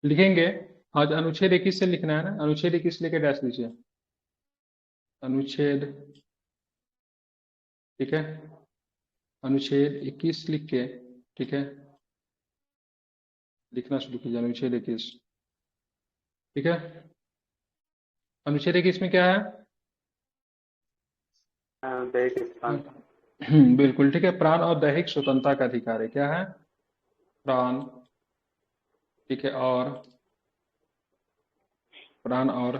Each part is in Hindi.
लिखेंगे। आज अनुच्छेद 21 से लिखना है ना, अनुच्छेद 21 लेके डैश लीजिए। अनुच्छेद, ठीक है, अनुच्छेद 21 लिख के, ठीक है, लिखना शुरू कीजिए अनुच्छेद 21। ठीक है, अनुच्छेद 21 में क्या है? दैहिक स्वतंत्रता। बिल्कुल ठीक है, प्राण और दैहिक स्वतंत्रता का अधिकार है। क्या है? प्राण, ठीक है, और प्राण और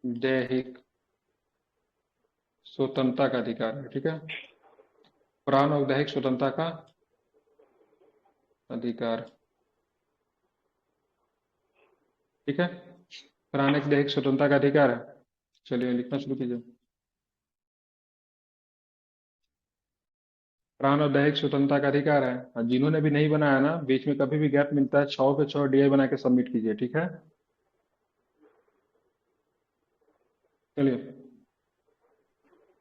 दैहिक स्वतंत्रता का अधिकार है। ठीक है, प्राण और दैहिक स्वतंत्रता का अधिकार। ठीक है, प्राण एक दैहिक स्वतंत्रता का अधिकार है। चलिए लिखना शुरू कीजिए। प्राण और दैहिक स्वतंत्रता का अधिकार है। और जिन्होंने भी नहीं बनाया ना, बीच में कभी भी गैप मिलता है, 6 पे 6 डीआई बना के सबमिट कीजिए। ठीक है, चलिए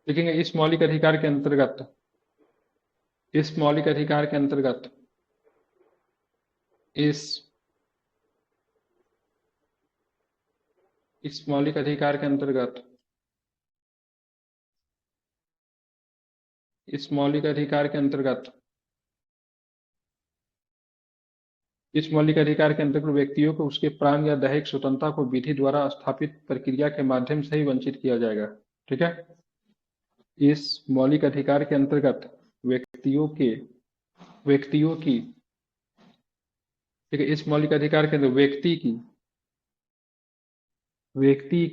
लिखेंगे। इस मौलिक अधिकार के अंतर्गत, इस मौलिक अधिकार के अंतर्गत, इस इस मौलिक अधिकार के अंतर्गत, इस मौलिक अधिकार के अंतर्गत, इस मौलिक अधिकार के अंतर्गत व्यक्तियों को उसके प्राण या दैहिक स्वतंत्रता को विधि द्वारा स्थापित प्रक्रिया के माध्यम से ही वंचित किया जाएगा। ठीक है, इस मौलिक अधिकार के अंतर्गत व्यक्तियों की, ठीक है, इस मौलिक अधिकार के अंदर व्यक्ति की, व्यक्ति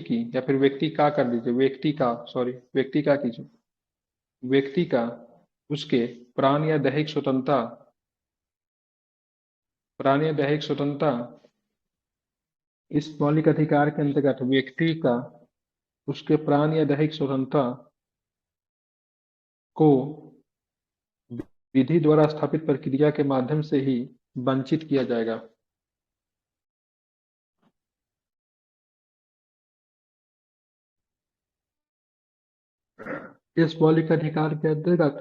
की या फिर व्यक्ति का कर दीजिए, व्यक्ति का, सॉरी व्यक्ति का कीजिए, व्यक्ति का उसके प्राण या दैहिक स्वतंत्रता, प्राण या दैहिक स्वतंत्रता, इस मौलिक अधिकार के अंतर्गत व्यक्ति का उसके प्राण या दैहिक स्वतंत्रता को विधि द्वारा स्थापित प्रक्रिया के माध्यम से ही वंचित किया जाएगा। इस मौलिक अधिकार के अंतर्गत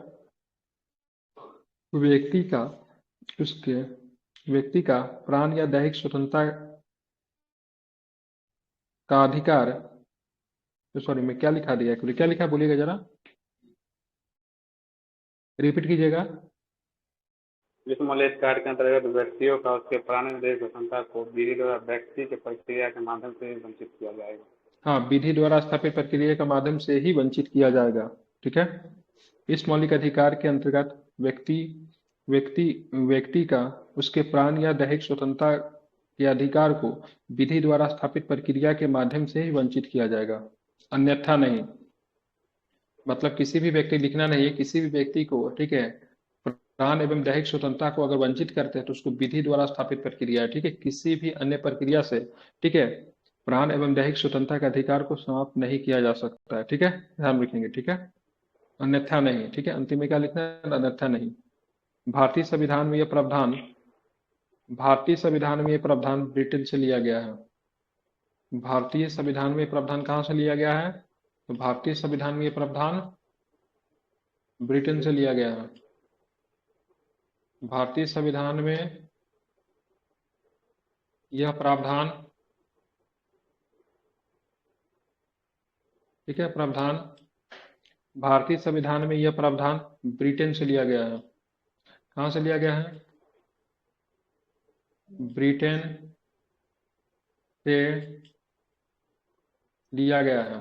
व्यक्ति का उसके व्यक्ति का प्राण या दैहिक स्वतंत्रता का अधिकार, सॉरी मैं क्या लिखा दिया, क्या लिखा बोलिएगा जरा, रिपीट कीजिएगा। इस मौलिक अधिकार के अंतर्गत व्यक्तियों का उसके प्राण और दैहिक स्वतंत्रता को विधि द्वारा व्यक्ति के प्रक्रिया के माध्यम से ही वंचित किया जाएगा। हाँ, विधि द्वारा स्थापित प्रक्रिया के माध्यम से ही वंचित किया जाएगा। ठीक है, इस मौलिक अधिकार के अंतर्गत व्यक्ति व्यक्ति व्यक्ति का उसके प्राण या दैहिक स्वतंत्रता के अधिकार को विधि द्वारा स्थापित प्रक्रिया के माध्यम से ही वंचित किया जाएगा, अन्यथा नहीं। मतलब किसी भी व्यक्ति, लिखना नहीं है, किसी भी व्यक्ति को, ठीक है, प्राण एवं दैहिक स्वतंत्रता को अगर वंचित करते हैं तो उसको विधि द्वारा स्थापित प्रक्रिया है। ठीक है, किसी भी अन्य प्रक्रिया से, ठीक है, प्राण एवं दैहिक स्वतंत्रता के अधिकार को समाप्त नहीं किया जा सकता है। ठीक है, ध्यान रखेंगे। ठीक है, अन्यथा नहीं। ठीक है, अंतिम में क्या लिखना है? अन्यथा नहीं। भारतीय संविधान में यह प्रावधान, भारतीय संविधान में यह प्रावधान ब्रिटेन से लिया गया है। भारतीय संविधान में प्रावधान कहाँ से लिया गया है? तो भारतीय संविधान में यह प्रावधान ब्रिटेन से लिया गया है। भारतीय संविधान में यह प्रावधान, ठीक है, प्रावधान, भारतीय संविधान में यह प्रावधान ब्रिटेन से लिया गया है। कहाँ से लिया गया है? ब्रिटेन से लिया गया है।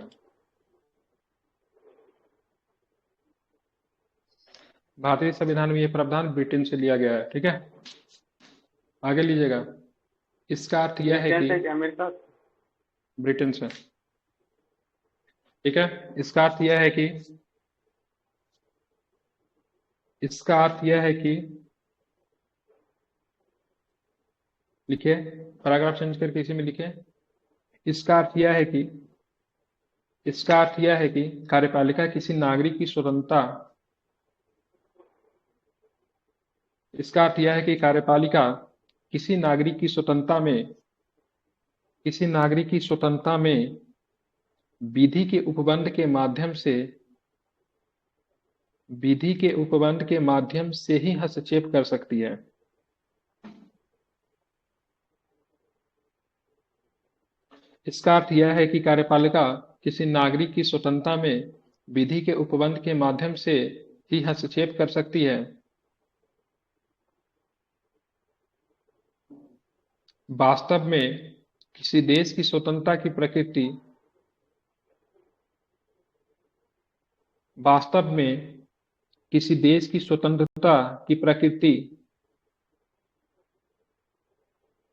भारतीय संविधान में यह प्रावधान ब्रिटेन से लिया गया है। ठीक है, आगे लीजिएगा। इसका अर्थ यह है कि अमेरिका, ब्रिटेन से, ठीक है, इसका अर्थ यह है कि, इसका अर्थ यह है कि, लिखिए, पैराग्राफ चेंज करके इसी में लिखिए। इसका अर्थ यह है कि, इसका अर्थ यह है कि कार्यपालिका किसी नागरिक की स्वतंत्रता, इसका अर्थ यह है कि कार्यपालिका किसी नागरिक की स्वतंत्रता में, किसी नागरिक की स्वतंत्रता में विधि के उपबंध के माध्यम से, विधि के उपबंध के माध्यम से ही हस्तक्षेप कर सकती है। इसका अर्थ यह है कि कार्यपालिका किसी नागरिक की स्वतंत्रता में विधि के उपबंध के माध्यम से ही हस्तक्षेप कर सकती है। वास्तव में किसी देश की स्वतंत्रता की प्रकृति वास्तव में किसी देश की स्वतंत्रता की प्रकृति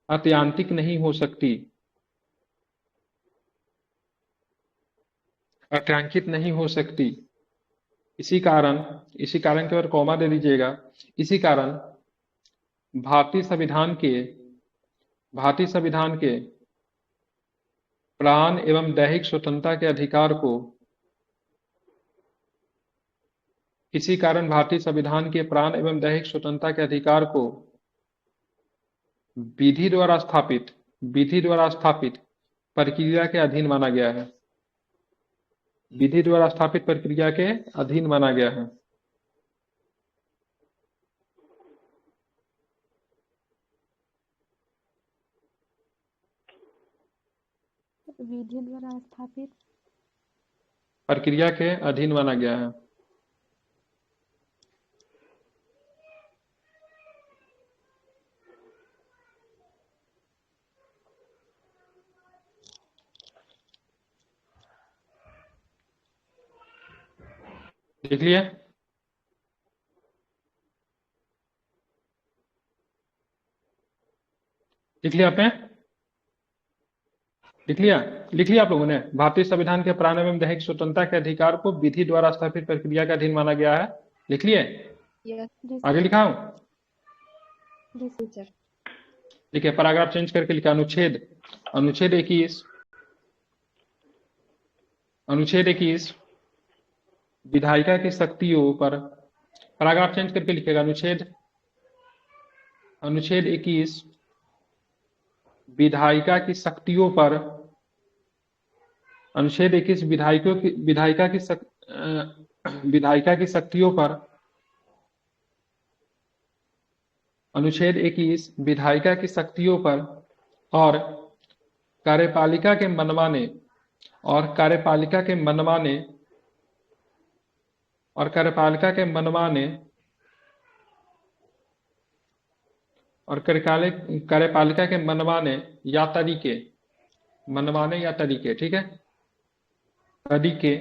अत्यंतिक नहीं हो सकती, आकांक्षित नहीं हो सकती। इसी कारण के बाद कॉमा दे दीजिएगा। इसी कारण भारतीय संविधान के प्राण एवं दैहिक स्वतंत्रता के अधिकार को इसी कारण भारतीय संविधान के प्राण एवं दैहिक स्वतंत्रता के अधिकार को विधि द्वारा स्थापित प्रक्रिया के अधीन माना गया है। विधि द्वारा स्थापित प्रक्रिया के अधीन माना गया है। विधि द्वारा स्थापित प्रक्रिया के अधीन माना गया है। देख लिया? लिख लिया आपने? लिख लिया आप लोगों ने? भारतीय संविधान के प्राण एवं दैहिक स्वतंत्रता के अधिकार को विधि द्वारा स्थापित प्रक्रिया के अधीन माना गया है। लिख लिए? आगे लिखा हूं? देखिए, पैराग्राफ चेंज करके लिखा अनुच्छेद 21 विधायिका की शक्तियों पर। पैराग्राफ चेंज करके लिखेगा अनुच्छेद 21 विधायिका की शक्तियों पर। अनुच्छेद 21 विधायिका की शक्तियों पर। अनुच्छेद 21 विधायिका की शक्तियों पर और कार्यपालिका के मनमाने या तरीके, ठीक है, तरीके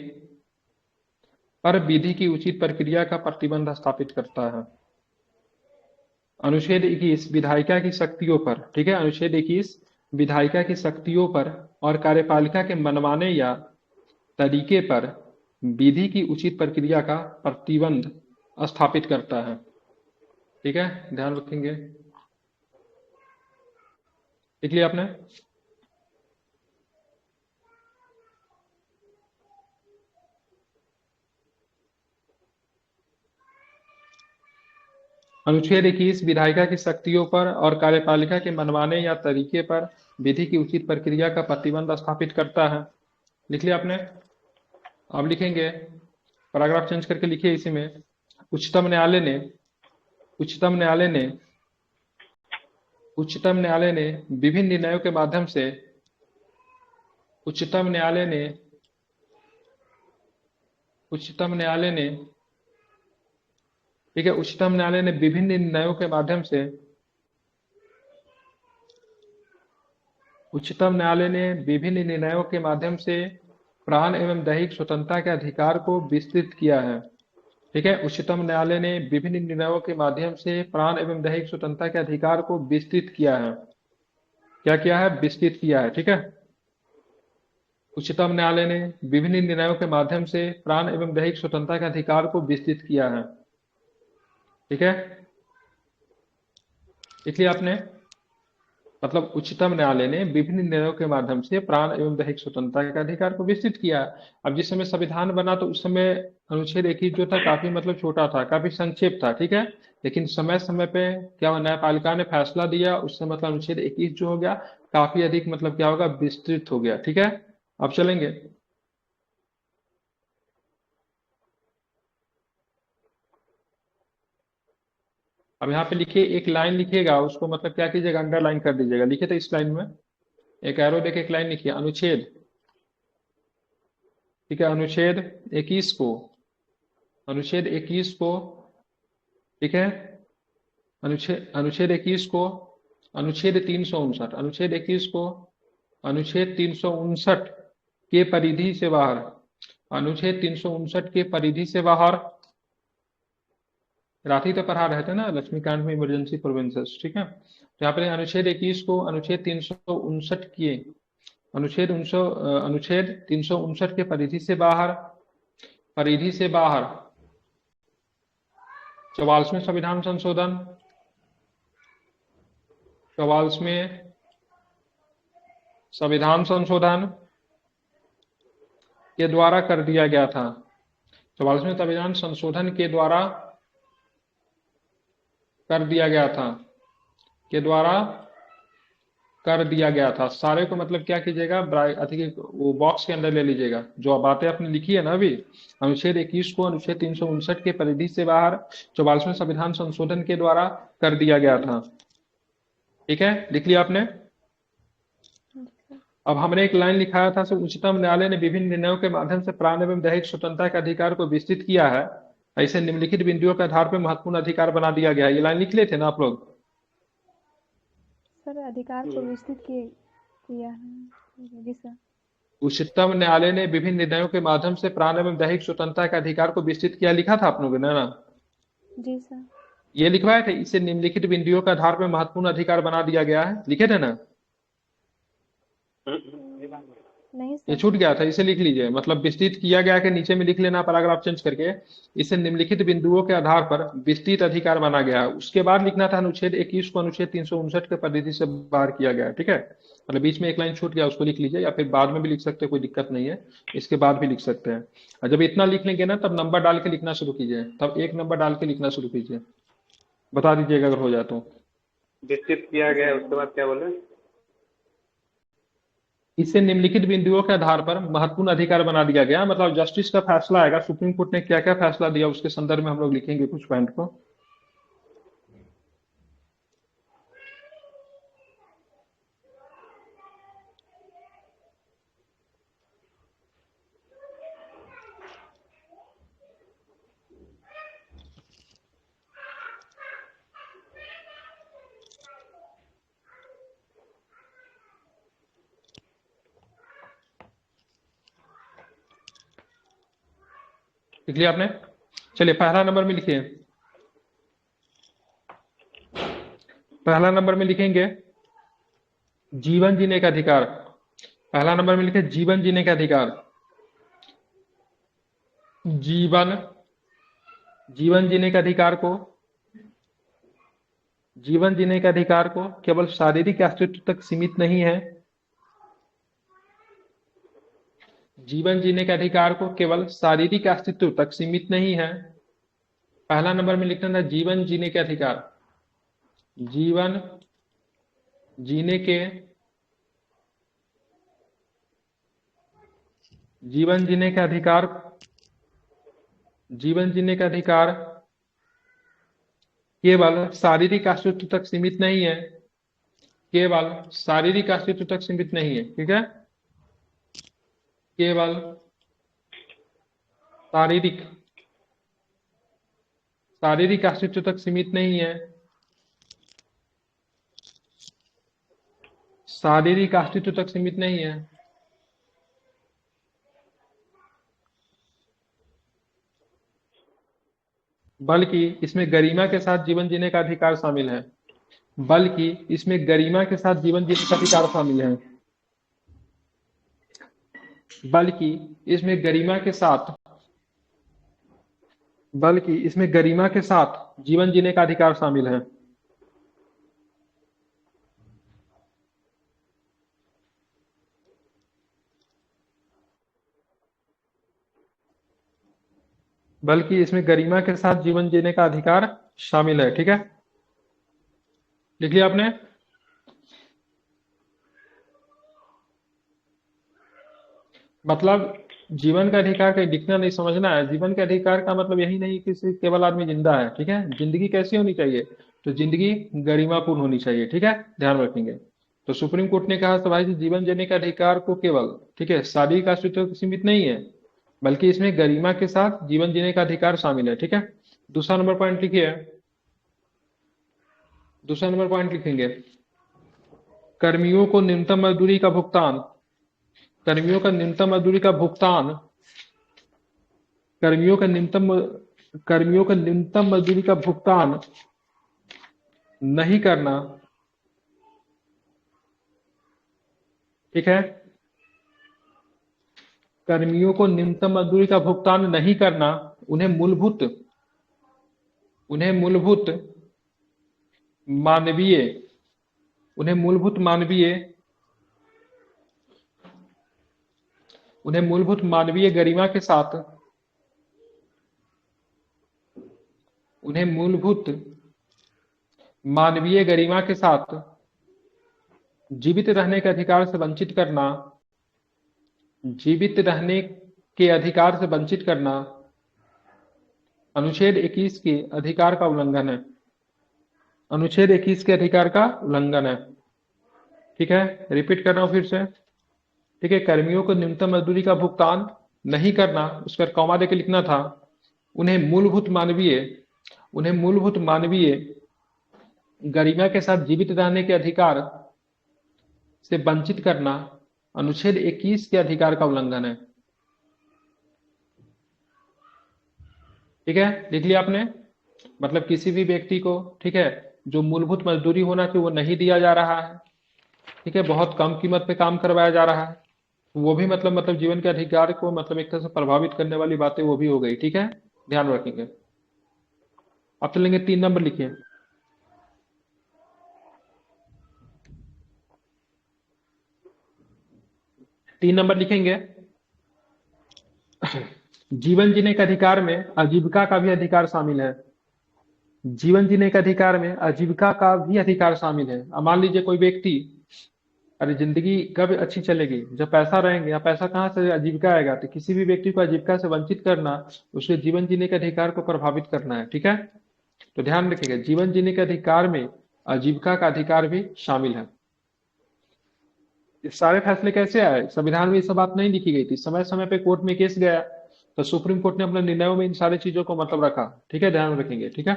पर विधि की उचित प्रक्रिया का प्रतिबंध स्थापित करता है। अनुच्छेद 21 विधायिका की शक्तियों पर, ठीक है, अनुच्छेद 21 विधायिका की शक्तियों पर और कार्यपालिका के मनमाने या तरीके पर विधि की उचित प्रक्रिया का प्रतिबंध स्थापित करता है। ठीक है, ध्यान रखेंगे। लिख लिया आपने? अनुच्छेद 21 विधायिका की शक्तियों पर और कार्यपालिका के मनमाने या तरीके पर विधि की उचित प्रक्रिया का प्रतिबंध स्थापित करता है। लिख लिया आपने? अब लिखेंगे, पैराग्राफ चेंज करके लिखिए इसी में। उच्चतम न्यायालय ने विभिन्न निर्णयों के माध्यम से उच्चतम न्यायालय ने विभिन्न निर्णयों के माध्यम से प्राण एवं दैहिक स्वतंत्रता के अधिकार को विस्तृत किया है। ठीक है, उच्चतम न्यायालय ने विभिन्न निर्णयों के माध्यम से प्राण एवं दैहिक स्वतंत्रता के अधिकार को विस्तृत किया है। क्या किया है? विस्तृत किया है। ठीक है, उच्चतम न्यायालय ने विभिन्न निर्णयों के माध्यम से प्राण एवं दैहिक स्वतंत्रता के अधिकार को विस्तृत किया है। ठीक है, इसलिए आपने मतलब उच्चतम न्यायालय ने विभिन्न निर्णयों के माध्यम से प्राण एवं दैहिक स्वतंत्रता के अधिकार को विस्तृत किया। अब जिस समय संविधान बना तो उस समय अनुच्छेद 21 जो था काफी मतलब छोटा था, काफी संक्षेप था। ठीक है, लेकिन समय समय पे क्या न्यायपालिका ने फैसला दिया, उससे मतलब अनुच्छेद 21 जो हो गया काफी अधिक मतलब क्या होगा, विस्तृत हो गया। ठीक है, अब चलेंगे अब यहाँ पे लिखिए, एक लाइन लिखिएगा, उसको मतलब क्या कीजिएगा, अंडरलाइन कर दीजिएगा। लिखिए तो इस लाइन में एक एरो देके एक लाइन लिखिए, अनुच्छेद, ठीक है, अनुच्छेद 21 को, अनुच्छेद 21 को, ठीक है, अनुच्छेद 21 को, अनुच्छेद 359, अनुच्छेद 21 को, अनुच्छेद 359 के परिधि से बाहर, अनुच्छेद 359 के परिधि से बाहर, रात ही तो पढ़ा रहे थे ना लक्ष्मीकांत में इमरजेंसी प्रोविंसेस, ठीक है। तो यहाँ पर अनुच्छेद 21 को अनुच्छेद 359 के, अनुच्छेद 359 के परिधि से बाहर, परिधि से बाहर 44वें संविधान संशोधन, 44वें संविधान संशोधन के द्वारा कर दिया गया था, 44वें संविधान संशोधन के द्वारा कर दिया गया था, के द्वारा कर दिया गया था। सारे को मतलब क्या कीजिएगा, वो बॉक्स के अंदर ले लीजिएगा, जो बातें आपने लिखी है ना अभी, अनुच्छेद 21 को अनुच्छेद 359 के परिधि से बाहर 44वें संविधान संशोधन के द्वारा कर दिया गया था, ठीक है, लिख लिया आपने। अब हमने एक लाइन लिखाया था, उच्चतम न्यायालय ने विभिन्न निर्णयों के माध्यम से प्राण एवं दैहिक स्वतंत्रता के अधिकार को विस्तृत किया है, ऐसे निम्नलिखित बिंदुओं के आधार पर महत्वपूर्ण अधिकार बना दिया गया है। ये लाइन लिख लेते ना आप लोग? सर अधिकार को विस्तृत किया है जी सर। उच्चतम न्यायालय ने विभिन्न निर्णयों के माध्यम से प्राण एवं दैहिक स्वतंत्रता के अधिकार को विस्तृत किया, लिखा था आप लोगों ने ना? जी सर। ये लिखवाए थे, इसे निम्नलिखित बिंदुओं के आधार पर महत्वपूर्ण अधिकार बना दिया गया है, लिखे थे ना? नहीं ये सर। छूट गया था, इसे लिख लीजिए, मतलब विस्तृत किया गया के नीचे में लिख लेना पैराग्राफ चेंज करके, इसे निम्नलिखित बिंदुओं के आधार पर विस्तृत अधिकार माना गया है। उसके बाद लिखना था अनुच्छेद 21 को अनुच्छेद 359 के परिधि से बाहर किया गया, ठीक है। मतलब बीच में एक लाइन छूट गया, उसको लिख लीजिए, या फिर बाद में भी लिख सकते हैं, कोई दिक्कत नहीं है, इसके बाद भी लिख सकते हैं। और जब इतना लिख लेंगे ना, तब नंबर डाल के लिखना शुरू कीजिए, तब एक नंबर डाल के लिखना शुरू कीजिए, बता दीजिएगा अगर हो जाए तो। विस्तृत किया गया, उसके बाद क्या बोले? इससे निम्नलिखित बिंदुओं के आधार पर महत्वपूर्ण अधिकार बना दिया गया, मतलब जस्टिस का फैसला आएगा, सुप्रीम कोर्ट ने क्या क्या फैसला दिया उसके संदर्भ में हम लोग लिखेंगे कुछ पॉइंट को। लिख लिया आपने? चलिए पहला नंबर में लिखिए, पहला नंबर में लिखेंगे जीवन जीने का अधिकार। पहला नंबर में लिखे जीवन जीने का अधिकार। जीवन, जीवन जीने के अधिकार को, जीवन जीने के अधिकार को केवल शारीरिक अस्तित्व तक सीमित नहीं है, जीवन जीने के अधिकार को केवल शारीरिक अस्तित्व तक सीमित नहीं है। पहला नंबर में लिखना था जीवन जीने के अधिकार, जीवन जीने के, जीवन जीने के अधिकार, जीवन जीने का अधिकार केवल शारीरिक अस्तित्व तक सीमित नहीं है, केवल शारीरिक अस्तित्व तक सीमित नहीं है, ठीक है, केवल शारीरिक, शारीरिक अस्तित्व तक सीमित नहीं है, शारीरिक अस्तित्व तक सीमित नहीं है, बल्कि इसमें गरिमा के साथ जीवन जीने का अधिकार शामिल है, बल्कि इसमें गरिमा के साथ जीवन जीने का अधिकार शामिल है, बल्कि इसमें गरिमा के साथ, बल्कि इसमें गरिमा के साथ जीवन जीने का अधिकार शामिल है। बल्कि इसमें गरिमा के साथ जीवन जीने का अधिकार शामिल है, ठीक है, लिख लिया आपने? मतलब जीवन का अधिकार का लिखना नहीं, समझना है। जीवन के अधिकार का मतलब यही नहीं कि सिर्फ केवल आदमी जिंदा है, ठीक है, जिंदगी कैसी होनी चाहिए, तो जिंदगी गरिमापूर्ण होनी चाहिए, ठीक है, ध्यान रखेंगे। तो सुप्रीम कोर्ट ने कहा था भाई जी, जीवन जीने का अधिकार को केवल, ठीक है, शारीरिक अस्तित्व तक सीमित नहीं है, बल्कि इसमें गरिमा के साथ जीवन जीने का अधिकार शामिल है, ठीक है। दूसरा नंबर पॉइंट लिखिए, दूसरा नंबर पॉइंट लिखेंगे, कर्मियों को न्यूनतम मजदूरी का भुगतान, कर्मियों का न्यूनतम मजदूरी का भुगतान, कर्मियों का न्यूनतम कर्मियों का न्यूनतम मजदूरी का भुगतान नहीं करना, ठीक है, कर्मियों को न्यूनतम मजदूरी का भुगतान नहीं करना, उन्हें मूलभूत मानवीय उन्हें मूलभूत मानवीय उन्हें मूलभूत मानवीय गरिमा के साथ, उन्हें मूलभूत मानवीय गरिमा के साथ जीवित रहने के अधिकार से वंचित करना, जीवित रहने के अधिकार से वंचित करना अनुच्छेद 21 के अधिकार का उल्लंघन है, अनुच्छेद 21 के अधिकार का उल्लंघन है, ठीक है। रिपीट कर रहा हूं फिर से, ठीक है, कर्मियों को न्यूनतम मजदूरी का भुगतान नहीं करना, उस पर कॉमा देके लिखना था, उन्हें मूलभूत मानवीय गरिमा के साथ जीवित रहने के अधिकार से वंचित करना अनुच्छेद 21 के अधिकार का उल्लंघन है, ठीक है, लिख लिया आपने। मतलब किसी भी व्यक्ति को, ठीक है, जो मूलभूत मजदूरी होना चाहिए वो नहीं दिया जा रहा है, ठीक है, बहुत कम कीमत पे काम करवाया जा रहा है, वो भी मतलब जीवन के अधिकार को मतलब एक तरह से प्रभावित करने वाली बातें वो भी हो गई, ठीक है, ध्यान रखेंगे। अब चलेंगे 3 नंबर लिखिए, तीन नंबर लिखेंगे, जीवन जीने के अधिकार में आजीविका का भी अधिकार शामिल है, जीवन जीने के अधिकार में आजीविका का भी अधिकार शामिल है। अब मान लीजिए कोई व्यक्ति, अरे जिंदगी कब अच्छी चलेगी, जब पैसा रहेंगे, या पैसा कहाँ से आजीविका आएगा, तो किसी भी व्यक्ति को आजीविका से वंचित करना उसके जीवन जीने के अधिकार को प्रभावित करना है, ठीक है। तो ध्यान रखिएगा, जीवन जीने के अधिकार में आजीविका का अधिकार भी शामिल है। ये सारे फैसले कैसे आए, संविधान में ये सब बात नहीं लिखी गई थी, समय समय पे कोर्ट में केस गया तो सुप्रीम कोर्ट ने अपने निर्णयों में इन सारी चीजों को मतलब रखा, ठीक है, ध्यान रखेंगे, ठीक है।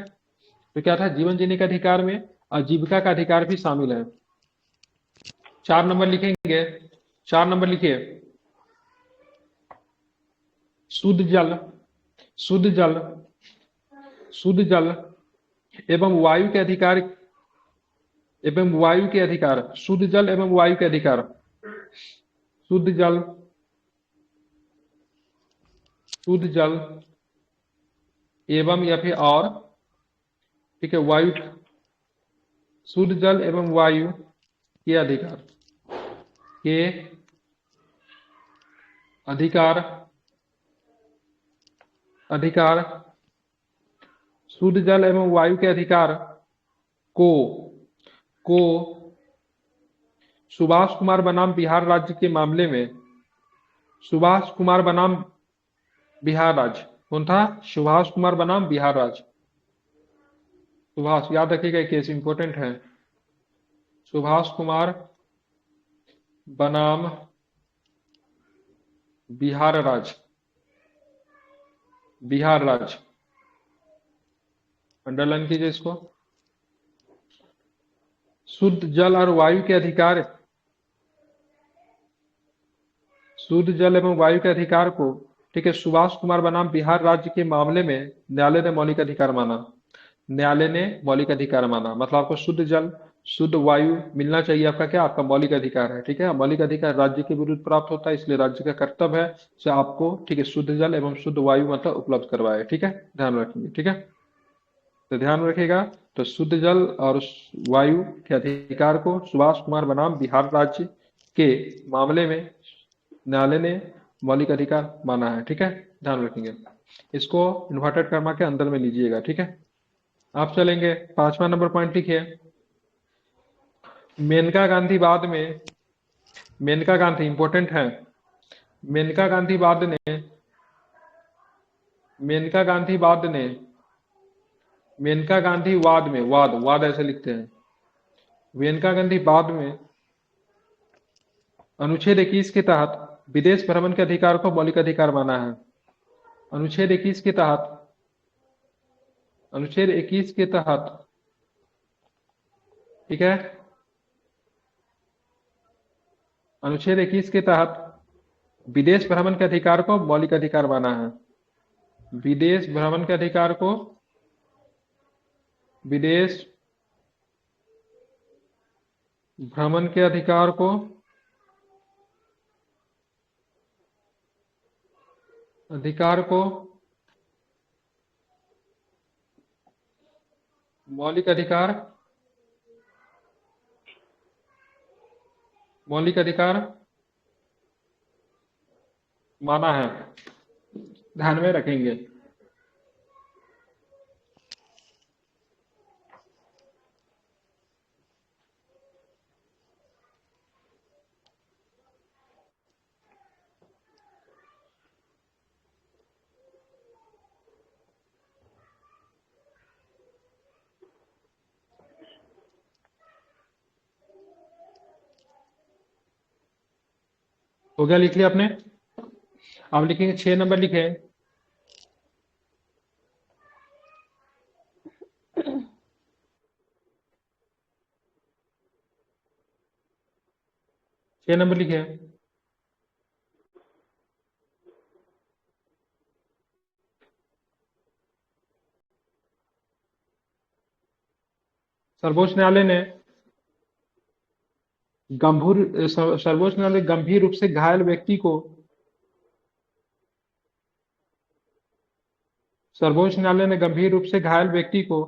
तो क्या था, जीवन जीने के अधिकार में आजीविका का अधिकार भी शामिल है। 4 नंबर लिखेंगे, 4 नंबर लिखिए, शुद्ध जल एवं वायु के अधिकार, शुद्ध जल एवं वायु के अधिकार, शुद्ध जल एवं या फिर और, ठीक है, वायु, शुद्ध जल एवं वायु के अधिकार शुद्ध जल एवं वायु के अधिकार को सुभाष कुमार बनाम बिहार राज्य के मामले में, सुभाष कुमार बनाम बिहार राज्य, कौन था, सुभाष कुमार बनाम बिहार राज्य, सुभाष, याद रखिएगा केस इंपॉर्टेंट है, सुभाष कुमार बनाम बिहार राज्य, अंडरलाइन कीजिए इसको। शुद्ध जल और वायु के अधिकार, शुद्ध जल एवं वायु के अधिकार को, ठीक है, सुभाष कुमार बनाम बिहार राज्य के मामले में न्यायालय ने मौलिक अधिकार माना, न्यायालय ने मौलिक अधिकार माना, मतलब आपको शुद्ध जल शुद्ध वायु मिलना चाहिए, आपका क्या, आपका मौलिक अधिकार है, ठीक है। मौलिक अधिकार राज्य के विरुद्ध प्राप्त होता है, इसलिए राज्य का कर्तव्य है कि आपको, ठीक है, शुद्ध जल एवं शुद्ध वायु मतलब उपलब्ध करवाए, ठीक है, ध्यान रखेंगे, ठीक है। तो ध्यान रखिएगा, तो शुद्ध जल और वायु के अधिकार को सुभाष कुमार बनाम बिहार राज्य के मामले में न्यायालय ने मौलिक अधिकार माना है, ठीक है, ध्यान रखेंगे। इसको इन्वर्टेड कॉमा के अंदर में लीजिएगा, ठीक है। आप चलेंगे 5वां नंबर पॉइंट लिखिए, मेनका गांधीवाद में, मेनका गांधी इंपॉर्टेंट है, मेनका गांधीवाद ने मेनका गांधी वाद में, वाद वाद ऐसे लिखते हैं। मेनका गांधी वाद में अनुच्छेद 21 के तहत विदेश भ्रमण के अधिकार को मौलिक अधिकार माना है। अनुच्छेद 21 के तहत, अनुच्छेद 21 के तहत, ठीक है, अनुच्छेद 21 के तहत विदेश भ्रमण के अधिकार को मौलिक अधिकार माना है। विदेश भ्रमण के अधिकार को, विदेश भ्रमण के अधिकार को मौलिक अधिकार, मौलिक अधिकार माना है, ध्यान में रखेंगे। हो गया, लिख लिया आपने? आप लिखेंगे 6 नंबर लिखे। छह नंबर लिखे। सर्वोच्च न्यायालय ने सर्वोच्च न्यायालय गंभीर रूप से घायल व्यक्ति को, सर्वोच्च न्यायालय ने गंभीर रूप से घायल व्यक्ति को,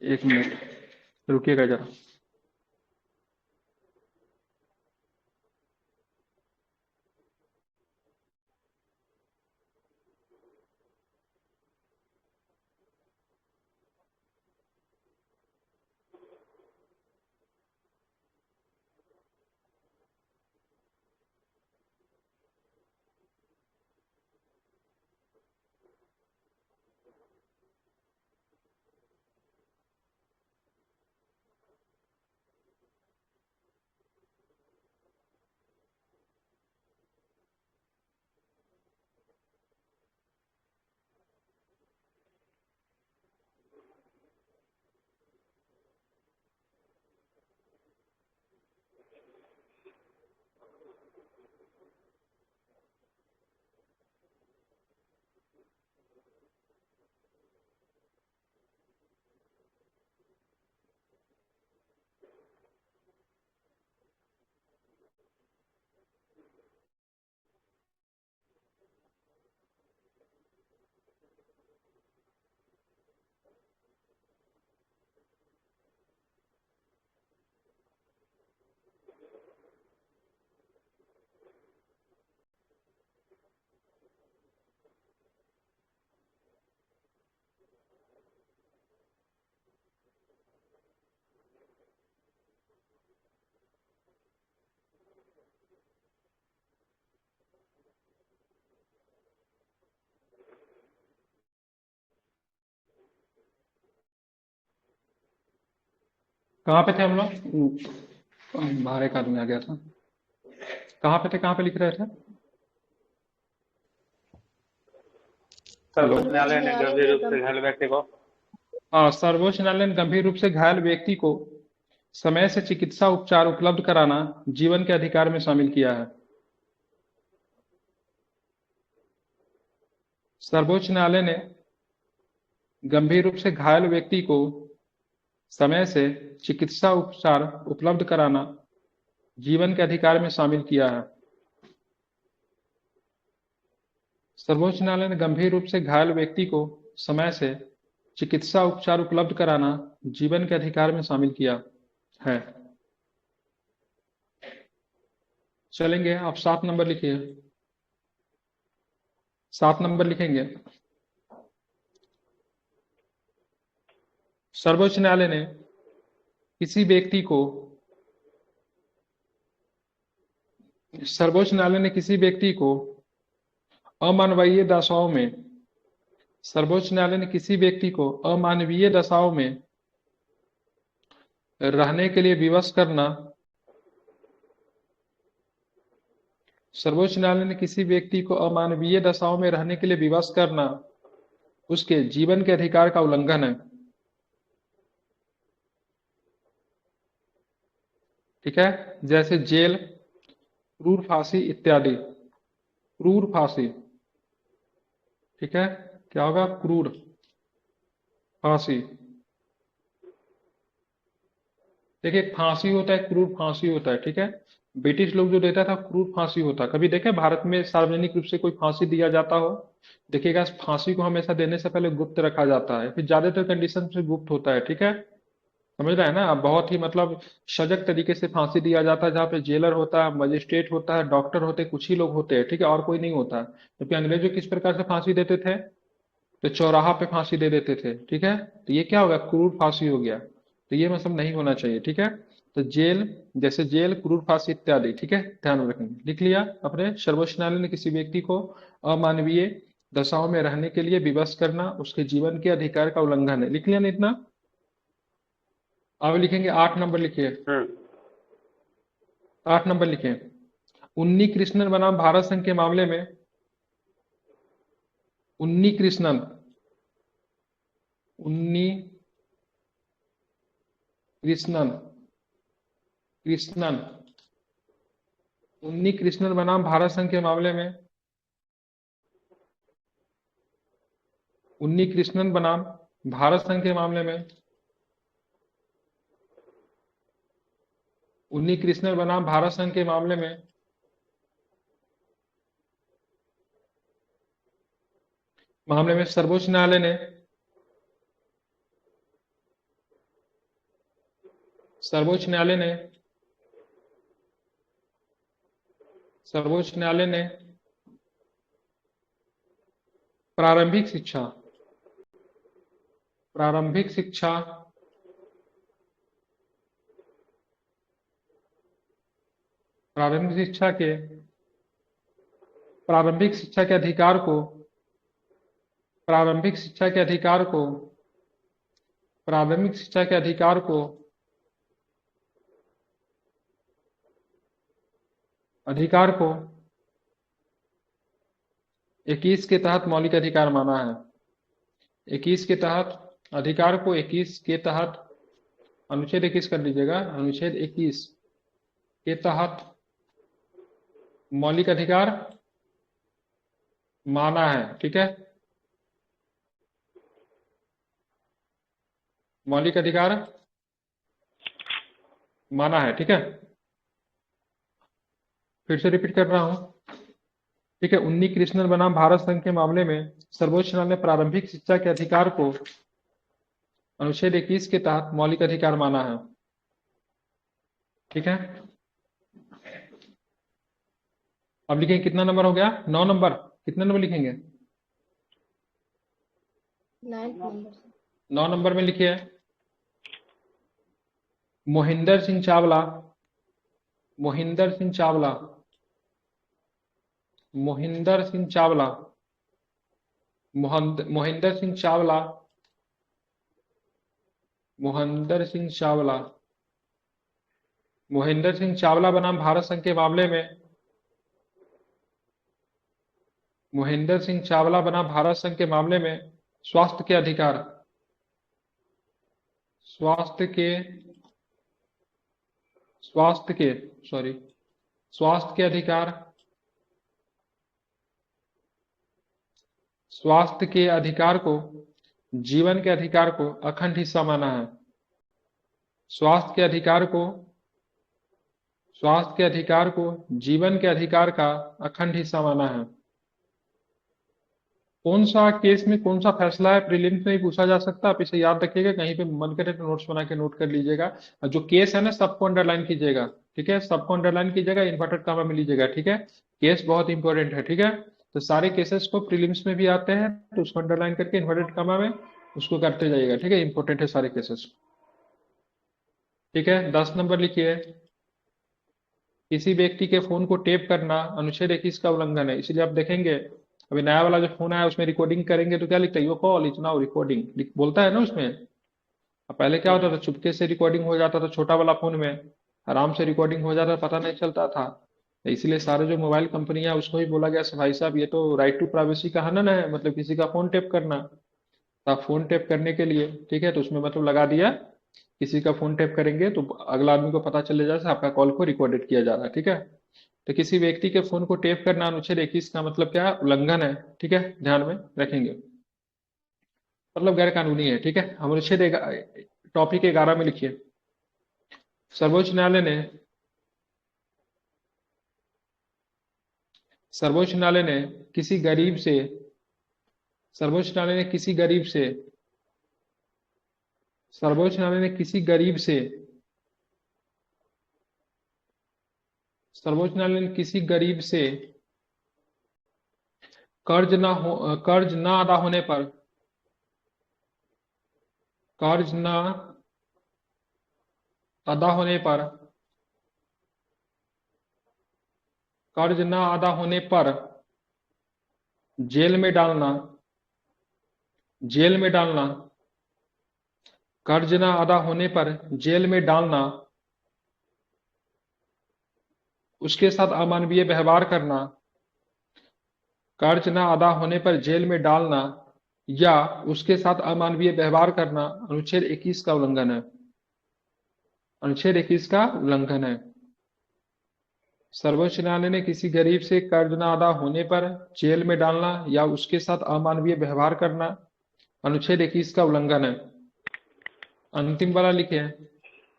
एक मिनट रुकिएगा जरा। कहाँ पे थे हम लोग? बाहर एक आदमी आ गया था। कहाँ पे थे, कहाँ पे लिख रहे थे? हेलो। सर्वोच्च न्यायालय ने गंभीर रूप से घायल व्यक्ति को, हाँ, सर्वोच्च न्यायालय ने गंभीर रूप से घायल व्यक्ति को समय से चिकित्सा उपचार उपलब्ध कराना जीवन के अधिकार में शामिल किया है। सर्वोच्च न्यायालय ने गंभीर रूप से घायल व्यक्ति को समय से चिकित्सा उपचार उपलब्ध कराना जीवन के अधिकार में शामिल किया है। सर्वोच्च न्यायालय ने गंभीर रूप से घायल व्यक्ति को समय से चिकित्सा उपचार उपलब्ध कराना जीवन के अधिकार में शामिल किया है। चलेंगे, आप 7 नंबर लिखिए। 7 नंबर लिखेंगे। सर्वोच्च न्यायालय ने किसी व्यक्ति को, सर्वोच्च न्यायालय ने किसी व्यक्ति को अमानवीय दशाओं में सर्वोच्च न्यायालय ने किसी व्यक्ति को अमानवीय दशाओं में रहने के लिए विवश करना, सर्वोच्च न्यायालय ने किसी व्यक्ति को अमानवीय दशाओं में रहने के लिए विवश करना उसके जीवन के अधिकार का उल्लंघन है। ठीक है, जैसे जेल, क्रूर फांसी इत्यादि। क्रूर फांसी, ठीक है, क्या होगा? क्रूर फांसी। देखिए, फांसी होता है, क्रूर फांसी होता है। ठीक है, ब्रिटिश लोग जो देता था क्रूर फांसी होता। कभी देखे भारत में सार्वजनिक रूप से कोई फांसी दिया जाता हो? देखिएगा, फांसी को हमेशा देने से पहले गुप्त रखा जाता है, फिर ज्यादातर कंडीशन से गुप्त होता है। ठीक है, समझ रहे हैं ना? बहुत ही मतलब सजग तरीके से फांसी दिया जाता है, जहाँ पे जेलर होता है, मजिस्ट्रेट होता है, डॉक्टर होते हैं, कुछ ही लोग होते हैं। ठीक है, और कोई नहीं होता है। जबकि अंग्रेजों किस प्रकार से फांसी देते थे? तो चौराहा पे फांसी दे देते थे। ठीक है, तो ये क्या होगा? क्रूर फांसी हो गया। तो ये मतलब नहीं होना चाहिए। ठीक है, तो जेल, जैसे जेल, क्रूर फांसी इत्यादि। ठीक है, ध्यान रखेंगे। लिख लिया अपने? सर्वोच्च न्यायालय ने किसी व्यक्ति को अमानवीय दशाओं में रहने के लिए विवश करना उसके जीवन के अधिकार का उल्लंघन है। लिख लिया ना इतना? अब लिखेंगे 8 नंबर। लिखिए, 8 नंबर लिखिए। उन्नी कृष्णन बनाम भारत संघ के मामले में, उन्नी कृष्णन, उन्नी कृष्णन, कृष्णन, उन्नी कृष्णन बनाम भारत संघ के मामले में, उन्नी कृष्णन बनाम भारत संघ के मामले में, उन्नी कृष्णन बनाम भारत संघ के मामले में सर्वोच्च न्यायालय ने, सर्वोच्च न्यायालय ने, सर्वोच्च न्यायालय ने प्रारंभिक शिक्षा, प्रारंभिक शिक्षा, प्रारंभिक शिक्षा के, प्रारंभिक शिक्षा के अधिकार को, प्रारंभिक शिक्षा के अधिकार को, प्रारंभिक शिक्षा के अधिकार को, अधिकार को 21 के तहत मौलिक अधिकार माना है। 21 के तहत अधिकार को, 21 के तहत, अनुच्छेद 21 कर लीजिएगा, अनुच्छेद 21 के तहत मौलिक अधिकार माना है। ठीक है, मौलिक अधिकार माना है। ठीक है, फिर से रिपीट कर रहा हूं। ठीक है, उन्नी कृष्णन बनाम भारत संघ के मामले में सर्वोच्च न्यायालय ने प्रारंभिक शिक्षा के अधिकार को अनुच्छेद 21 के तहत मौलिक अधिकार माना है। ठीक है, अब लिखेंगे कितना नंबर हो गया? 9 नंबर। कितना नंबर लिखेंगे? 9 नंबर में लिखिए, मोहिंदर सिंह चावला, मोहिंदर सिंह चावला, मोहिंदर सिंह चावला, मोहिंदर सिंह चावला, मोहिंदर सिंह चावला, मोहिंदर सिंह चावला बनाम भारत संघ के मामले में, मोहिंदर सिंह चावला बनाम भारत संघ के मामले में स्वास्थ्य के अधिकार, स्वास्थ्य के, स्वास्थ्य के, सॉरी, स्वास्थ्य के अधिकार, स्वास्थ्य के अधिकार को जीवन के अधिकार को अखंड हिस्सा माना है। स्वास्थ्य के अधिकार को, स्वास्थ्य के अधिकार को जीवन के अधिकार का अखंड हिस्सा माना है। कौन सा केस में कौन सा फैसला है, प्रीलिम्स में भी पूछा जा सकता है। आप इसे याद रखिएगा, कहीं पे मन करे तो नोट्स बना के नोट कर लीजिएगा। और जो केस है ना, सबको अंडरलाइन कीजिएगा। ठीक है, सबको अंडरलाइन कीजिएगा, इन्वर्टेड कॉमा में लीजिएगा। ठीक है, केस बहुत इंपॉर्टेंट है। ठीक है, तो सारे केसेस को प्रीलिम्स में भी आते हैं, तो उसको अंडरलाइन करके इन्वर्टेड कॉमा में उसको करते जाइएगा। ठीक है, इंपॉर्टेंट है सारे केसेस। ठीक है, 10 नंबर लिखिए, किसी व्यक्ति के फोन को टेप करना अनुच्छेद 21 का उल्लंघन है। इसलिए आप देखेंगे अभी नया वाला जो फोन आया उसमें रिकॉर्डिंग करेंगे तो क्या लिखता है, यो कॉल इज नाउ रिकॉर्डिंग, बोलता है ना उसमें। अब पहले क्या होता था, चुपके से रिकॉर्डिंग हो जाता था, छोटा वाला फोन में आराम से रिकॉर्डिंग हो जाता, पता नहीं चलता था। तो इसलिए सारे जो मोबाइल कंपनियां उसको ही बोला गया भाई साहब ये तो राइट टू प्राइवेसी का हनन है, मतलब किसी का फोन टेप करना। तो आप फोन टेप करने के लिए, ठीक है, तो उसमें मतलब लगा दिया किसी का फोन टेप करेंगे तो अगला आदमी को पता चल जाए आपका कॉल को रिकॉर्डेड किया जा रहा है, ठीक है। तो किसी व्यक्ति के फोन को टेप करना अनुच्छेद 21 का मतलब क्या है, उल्लंघन है, ठीक है, ध्यान में रखेंगे, मतलब गैर कानूनी है, ठीक है। हम अनुच्छेद टॉपिक 11 में लिखिए, सर्वोच्च न्यायालय ने सर्वोच्च न्यायालय ने किसी गरीब से सर्वोच्च न्यायालय ने किसी गरीब से सर्वोच्च न्यायालय ने किसी गरीब से सर्वोच्च न्यायालय ने किसी गरीब से कर्ज न अदा होने पर कर्ज न अदा होने पर कर्ज न अदा होने पर जेल में डालना जेल में डालना कर्ज न अदा होने पर जेल में डालना, उसके साथ अमानवीय व्यवहार करना, कर्ज न अदा होने पर जेल में डालना या उसके साथ अमानवीय व्यवहार करना अनुच्छेद 21 का उल्लंघन है। अनुच्छेद 21 का उल्लंघन है। सर्वोच्च न्यायालय ने किसी गरीब से कर्ज न अदा होने पर जेल में डालना या उसके साथ अमानवीय व्यवहार करना अनुच्छेद 21 का उल्लंघन है। अंतिम वाला लिखे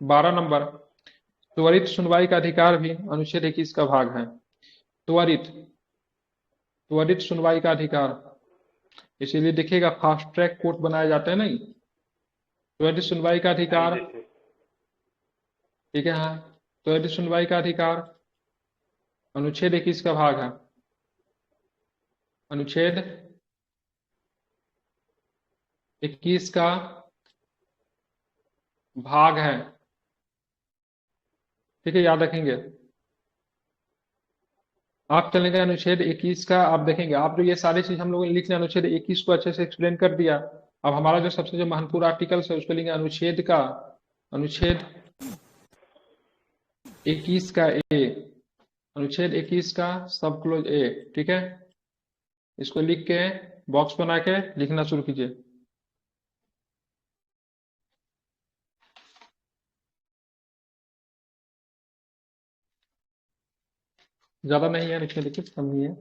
12 नंबर, त्वरित सुनवाई का अधिकार भी अनुच्छेद 21 का भाग है। त्वरित त्वरित सुनवाई का अधिकार, इसीलिए देखिएगा फास्ट ट्रैक कोर्ट बनाए जाते हैं नहीं, त्वरित सुनवाई का अधिकार, ठीक है। हाँ, त्वरित सुनवाई का अधिकार अनुच्छेद 21 का भाग है। अनुच्छेद 21 का भाग है, ठीक है, याद रखेंगे। आप चलेंगे अनुच्छेद 21 का, आप देखेंगे, आप जो ये सारी चीज हम लोग लिख रहे हैं अनुच्छेद 21 को अच्छे से एक्सप्लेन कर दिया। अब हमारा जो सबसे जो महत्वपूर्ण आर्टिकल्स है उसको लेंगे अनुच्छेद 21 का ए, अनुच्छेद 21 का सब क्लोज ए, ठीक है। इसको लिख के बॉक्स बना के लिखना शुरू कीजिए। ज्यादा नहीं है, लिखिए लिखिए, कम नहीं है।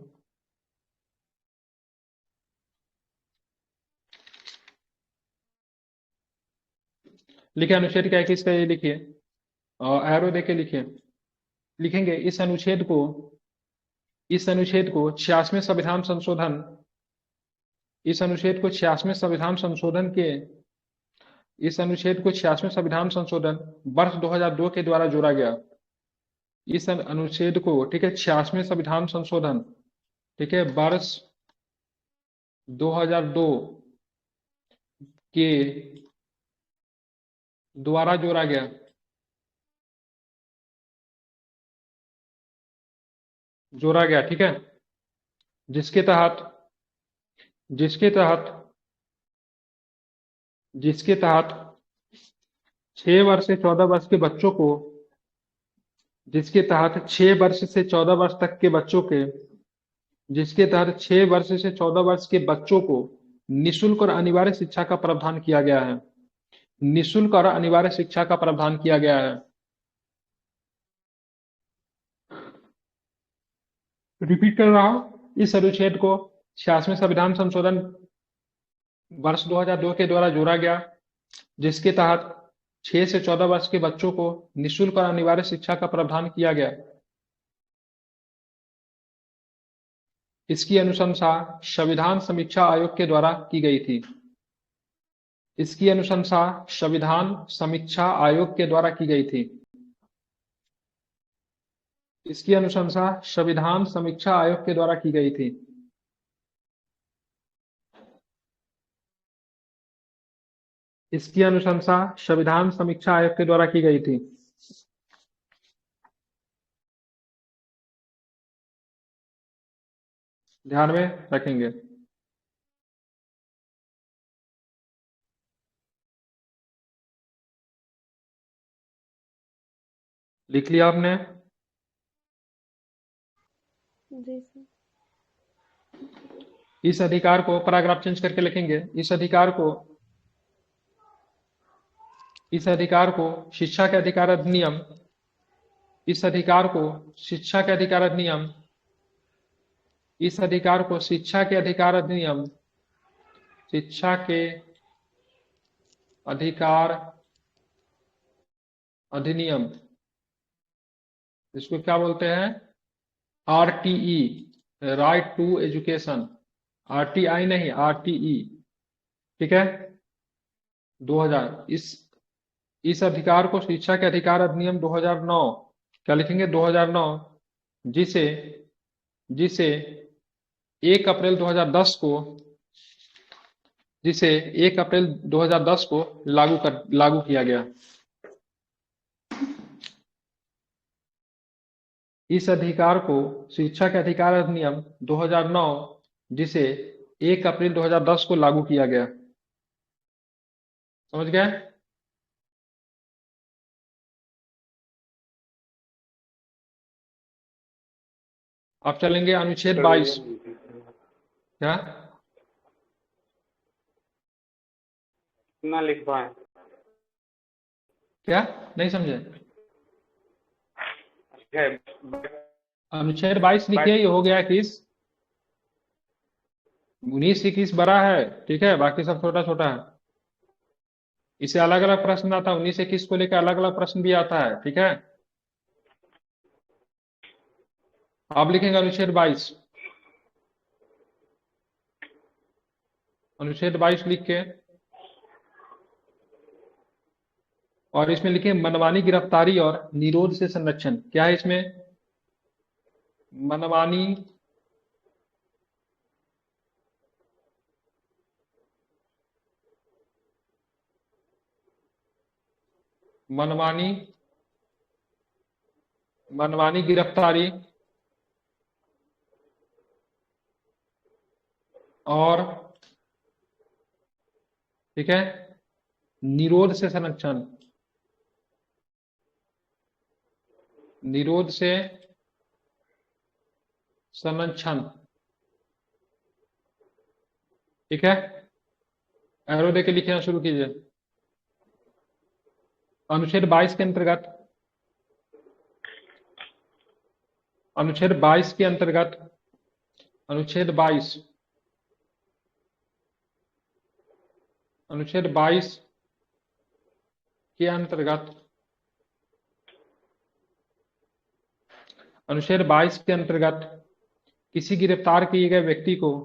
लिखिए अनुच्छेद का 21 का ये लिखिए, एरो देके लिखिए। लिखेंगे इस अनुच्छेद को 86वें संविधान संशोधन इस अनुच्छेद को 86वें संविधान संशोधन के इस अनुच्छेद को 86वें संविधान संशोधन वर्ष 2002 के द्वारा जोड़ा गया। इस अनुच्छेद को, ठीक है, 86वें संविधान संशोधन, ठीक है, वर्ष 2002 के द्वारा जोड़ा गया, ठीक है, जिसके तहत जिसके तहत जिसके तहत 6 वर्ष से 14 वर्ष के बच्चों को जिसके तहत 6 वर्ष से 14 वर्ष तक के बच्चों के जिसके तहत 6 वर्ष से 14 वर्ष के बच्चों को निःशुल्क और अनिवार्य शिक्षा का प्रावधान किया गया है। निःशुल्क और अनिवार्य शिक्षा का प्रावधान किया गया है। रिपीट कर रहा हूं, इस अनुच्छेद को 86वें संविधान संशोधन वर्ष 2002 के द्वारा जोड़ा गया, जिसके तहत 6 से 14 वर्ष के बच्चों को निःशुल्क और अनिवार्य शिक्षा का प्रावधान किया गया। इसकी अनुशंसा संविधान समीक्षा आयोग के द्वारा की गई थी। इसकी अनुशंसा संविधान समीक्षा आयोग के द्वारा की गई थी। इसकी अनुशंसा संविधान समीक्षा आयोग के द्वारा की गई थी। इसकी अनुशंसा संविधान समीक्षा आयोग के द्वारा की गई थी। ध्यान में रखेंगे। लिख लिया आपने? जी सर। इस अधिकार को पैराग्राफ चेंज करके लिखेंगे। इस अधिकार को शिक्षा के अधिकार अधिनियम, इस अधिकार को शिक्षा के अधिकार अधिनियम, इस अधिकार को शिक्षा के अधिकार अधिनियम, शिक्षा के अधिकार अधिनियम, इसको क्या बोलते हैं? RTE, right to education. RTI नहीं, आरटीई। ठीक है, 2000। इस अधिकार को शिक्षा के अधिकार अधिनियम 2009, क्या लिखेंगे? 2009, जिसे जिसे 1 अप्रैल 2010 को, जिसे 1 अप्रैल 2010 को लागू किया गया। इस अधिकार को शिक्षा के अधिकार अधिनियम 2009, जिसे 1 अप्रैल 2010 को लागू किया गया। समझ गए? अब चलेंगे अनुच्छेद 22। क्या ना लिख पाए? क्या नहीं समझे? है अनुच्छेद 22 लिखिए, ये हो गया 21। 19 21 बड़ा है, ठीक है, बाकी सब छोटा छोटा है। इसे अलग अलग प्रश्न आता है, 19 21 को लेकर अलग अलग प्रश्न भी आता है, ठीक है। आप लिखेंगे अनुच्छेद 22। अनुच्छेद 22 लिख के, और इसमें लिखे मनमानी गिरफ्तारी और निरोध से संरक्षण। क्या है इसमें? मनमानी मनमानी मनमानी गिरफ्तारी और, ठीक है, निरोध से संरक्षण। निरोध से संरक्षण, ठीक है। एरो देके लिखना शुरू कीजिए। अनुच्छेद 22 के अंतर्गत, अनुच्छेद 22 के अंतर्गत, अनुच्छेद 22, अनुच्छेद 22 के अंतर्गत, अनुच्छेद 22 के अंतर्गत किसी गिरफ्तार किए गए व्यक्ति को,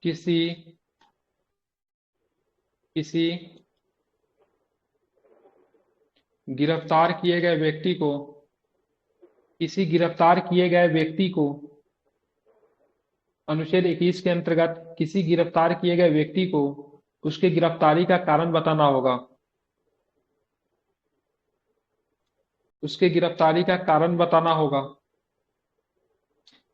किसी गिरफ्तार किए गए व्यक्ति को, किसी गिरफ्तार किए गए व्यक्ति को, अनुच्छेद 21 के अंतर्गत किसी गिरफ्तार किए गए व्यक्ति को उसके गिरफ्तारी का कारण बताना होगा। उसके गिरफ्तारी का कारण बताना होगा।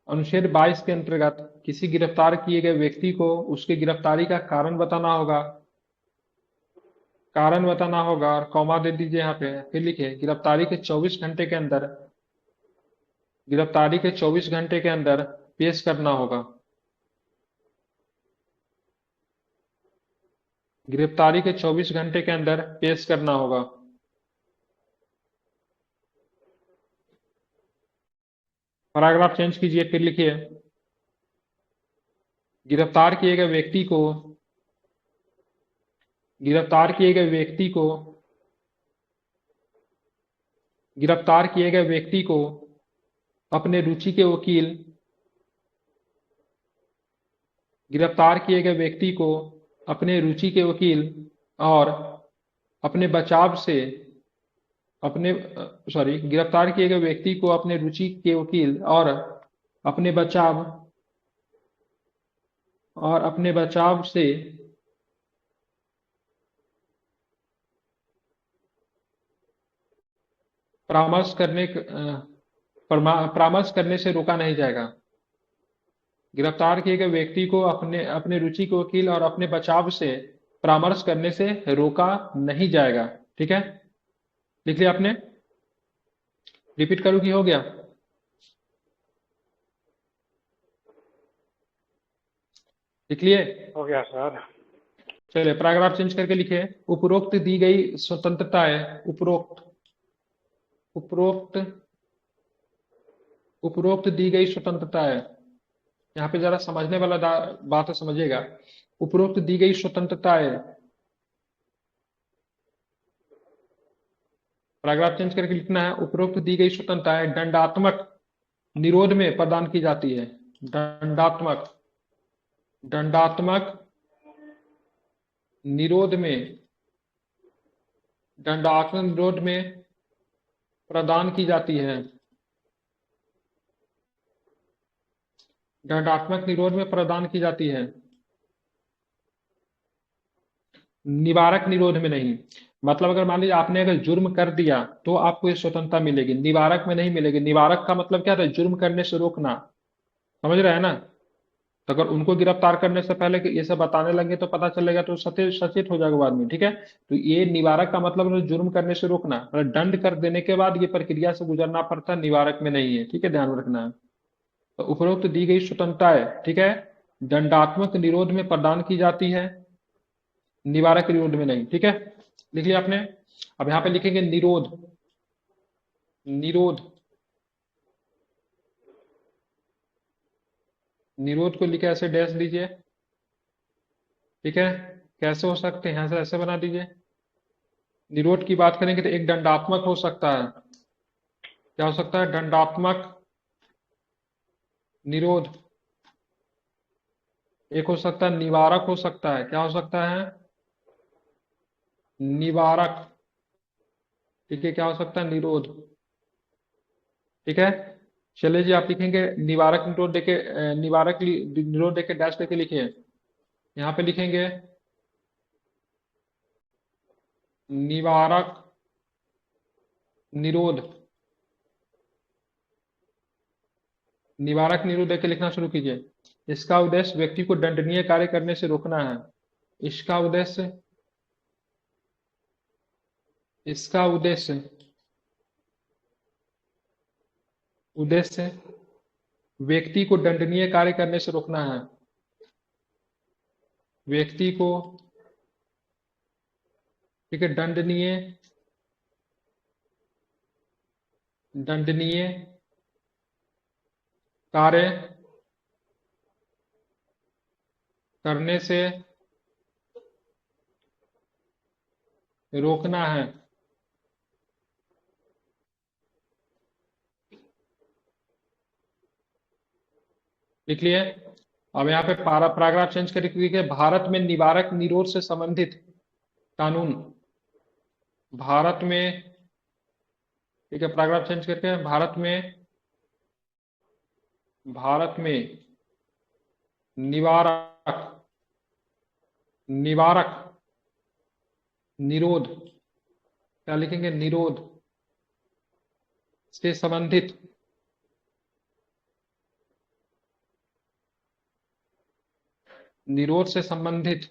अनुच्छेद 22 के अंतर्गत किसी गिरफ्तार किए गए व्यक्ति को उसके गिरफ्तारी का कारण बताना होगा। कारण बताना होगा और कॉमा दे दीजिए यहाँ पे, फिर लिखिए गिरफ्तारी के 24 घंटे के अंदर, गिरफ्तारी के 24 घंटे के अंदर पेश करना होगा। गिरफ्तारी के 24 घंटे के अंदर पेश करना होगा। पैराग्राफ चेंज कीजिए, फिर लिखिए गिरफ्तार किए गए व्यक्ति को, गिरफ्तार किए गए व्यक्ति को, गिरफ्तार किए गए व्यक्ति को अपने रुचि के वकील, गिरफ्तार किए गए व्यक्ति को अपने रुचि के वकील और अपने बचाव से, गिरफ्तार किए गए व्यक्ति को अपने रुचि के वकील और अपने बचाव से परामर्श करने से रोका नहीं जाएगा। गिरफ्तार किए गए व्यक्ति को अपने अपने रुचि के वकील और अपने बचाव से परामर्श करने से रोका नहीं जाएगा। ठीक है, लिख लिया आपने? रिपीट करूं कि हो गया? लिख लिए? हो गया सर। चलिए पैराग्राफ चेंज करके लिखिए। उपरोक्त दी गई स्वतंत्रताएं, उपरोक्त उपरोक्त उपरोक्त दी गई स्वतंत्रताएं, यहाँ पे जरा समझने वाला बात समझिएगा। उपरोक्त दी गई स्वतंत्रताएं, पैराग्राफ चेंज करके लिखना है। उपरोक्त दी गई स्वतंत्रताएं दंडात्मक निरोध में प्रदान की जाती है। दंडात्मक दंडात्मक निरोध में दंडात्मक निरोध में प्रदान की जाती है। दंडात्मक निरोध में प्रदान की जाती है, निवारक निरोध में नहीं। मतलब अगर मान लीजिए आपने अगर जुर्म कर दिया तो आपको ये स्वतंत्रता मिलेगी, निवारक में नहीं मिलेगी। निवारक का मतलब क्या था? जुर्म करने से रोकना। समझ रहे हैं ना? तो अगर उनको गिरफ्तार करने से पहले कि ये सब बताने लगे तो पता चलेगा तो सचेत हो जाएगा बाद में। ठीक है, तो ये निवारक का मतलब जुर्म करने से रोकना, मतलब दंड कर देने के बाद ये प्रक्रिया से गुजरना पड़ता, निवारक में नहीं है। ठीक है, ध्यान में रखना है। तो उपरोक्त दी गई स्वतंत्रताएं, ठीक है, दंडात्मक निरोध में प्रदान की जाती है, निवारक निरोध में नहीं। ठीक है, लिख लिया आपने? अब यहां पे लिखेंगे निरोध। निरोध निरोध को लिखे ऐसे डैश दीजिए। ठीक है, कैसे हो सकते हैं? यहां से ऐसे बना दीजिए। निरोध की बात करेंगे तो एक दंडात्मक हो सकता है। क्या हो सकता है? दंडात्मक निरोध। एक हो सकता है निवारक हो सकता है। क्या हो सकता है? निवारक। ठीक है, क्या हो सकता है? निरोध। ठीक है, चलिए जी आप लिखेंगे निवारक निरोध देके निवारक निरोध देके डैश देके लिखिए। यहाँ पे लिखेंगे निवारक निरोध। निवारक निरोध देके लिखना शुरू कीजिए। इसका उद्देश्य व्यक्ति को दंडनीय कार्य करने से रोकना है। इसका उद्देश्य इसका उद्देश्य उद्देश्य व्यक्ति को दंडनीय कार्य करने से रोकना है। व्यक्ति को, ठीक है, दंडनीय दंडनीय कार्य करने से रोकना है। लिख लिए? अब यहाँ पे पैराग्राफ चेंज करके लिखिए भारत में निवारक निरोध से संबंधित कानून। भारत में, ठीक है, पैराग्राफ चेंज करके भारत में निवारक निवारक निरोध, क्या लिखेंगे? निरोध से संबंधित निरोध से संबंधित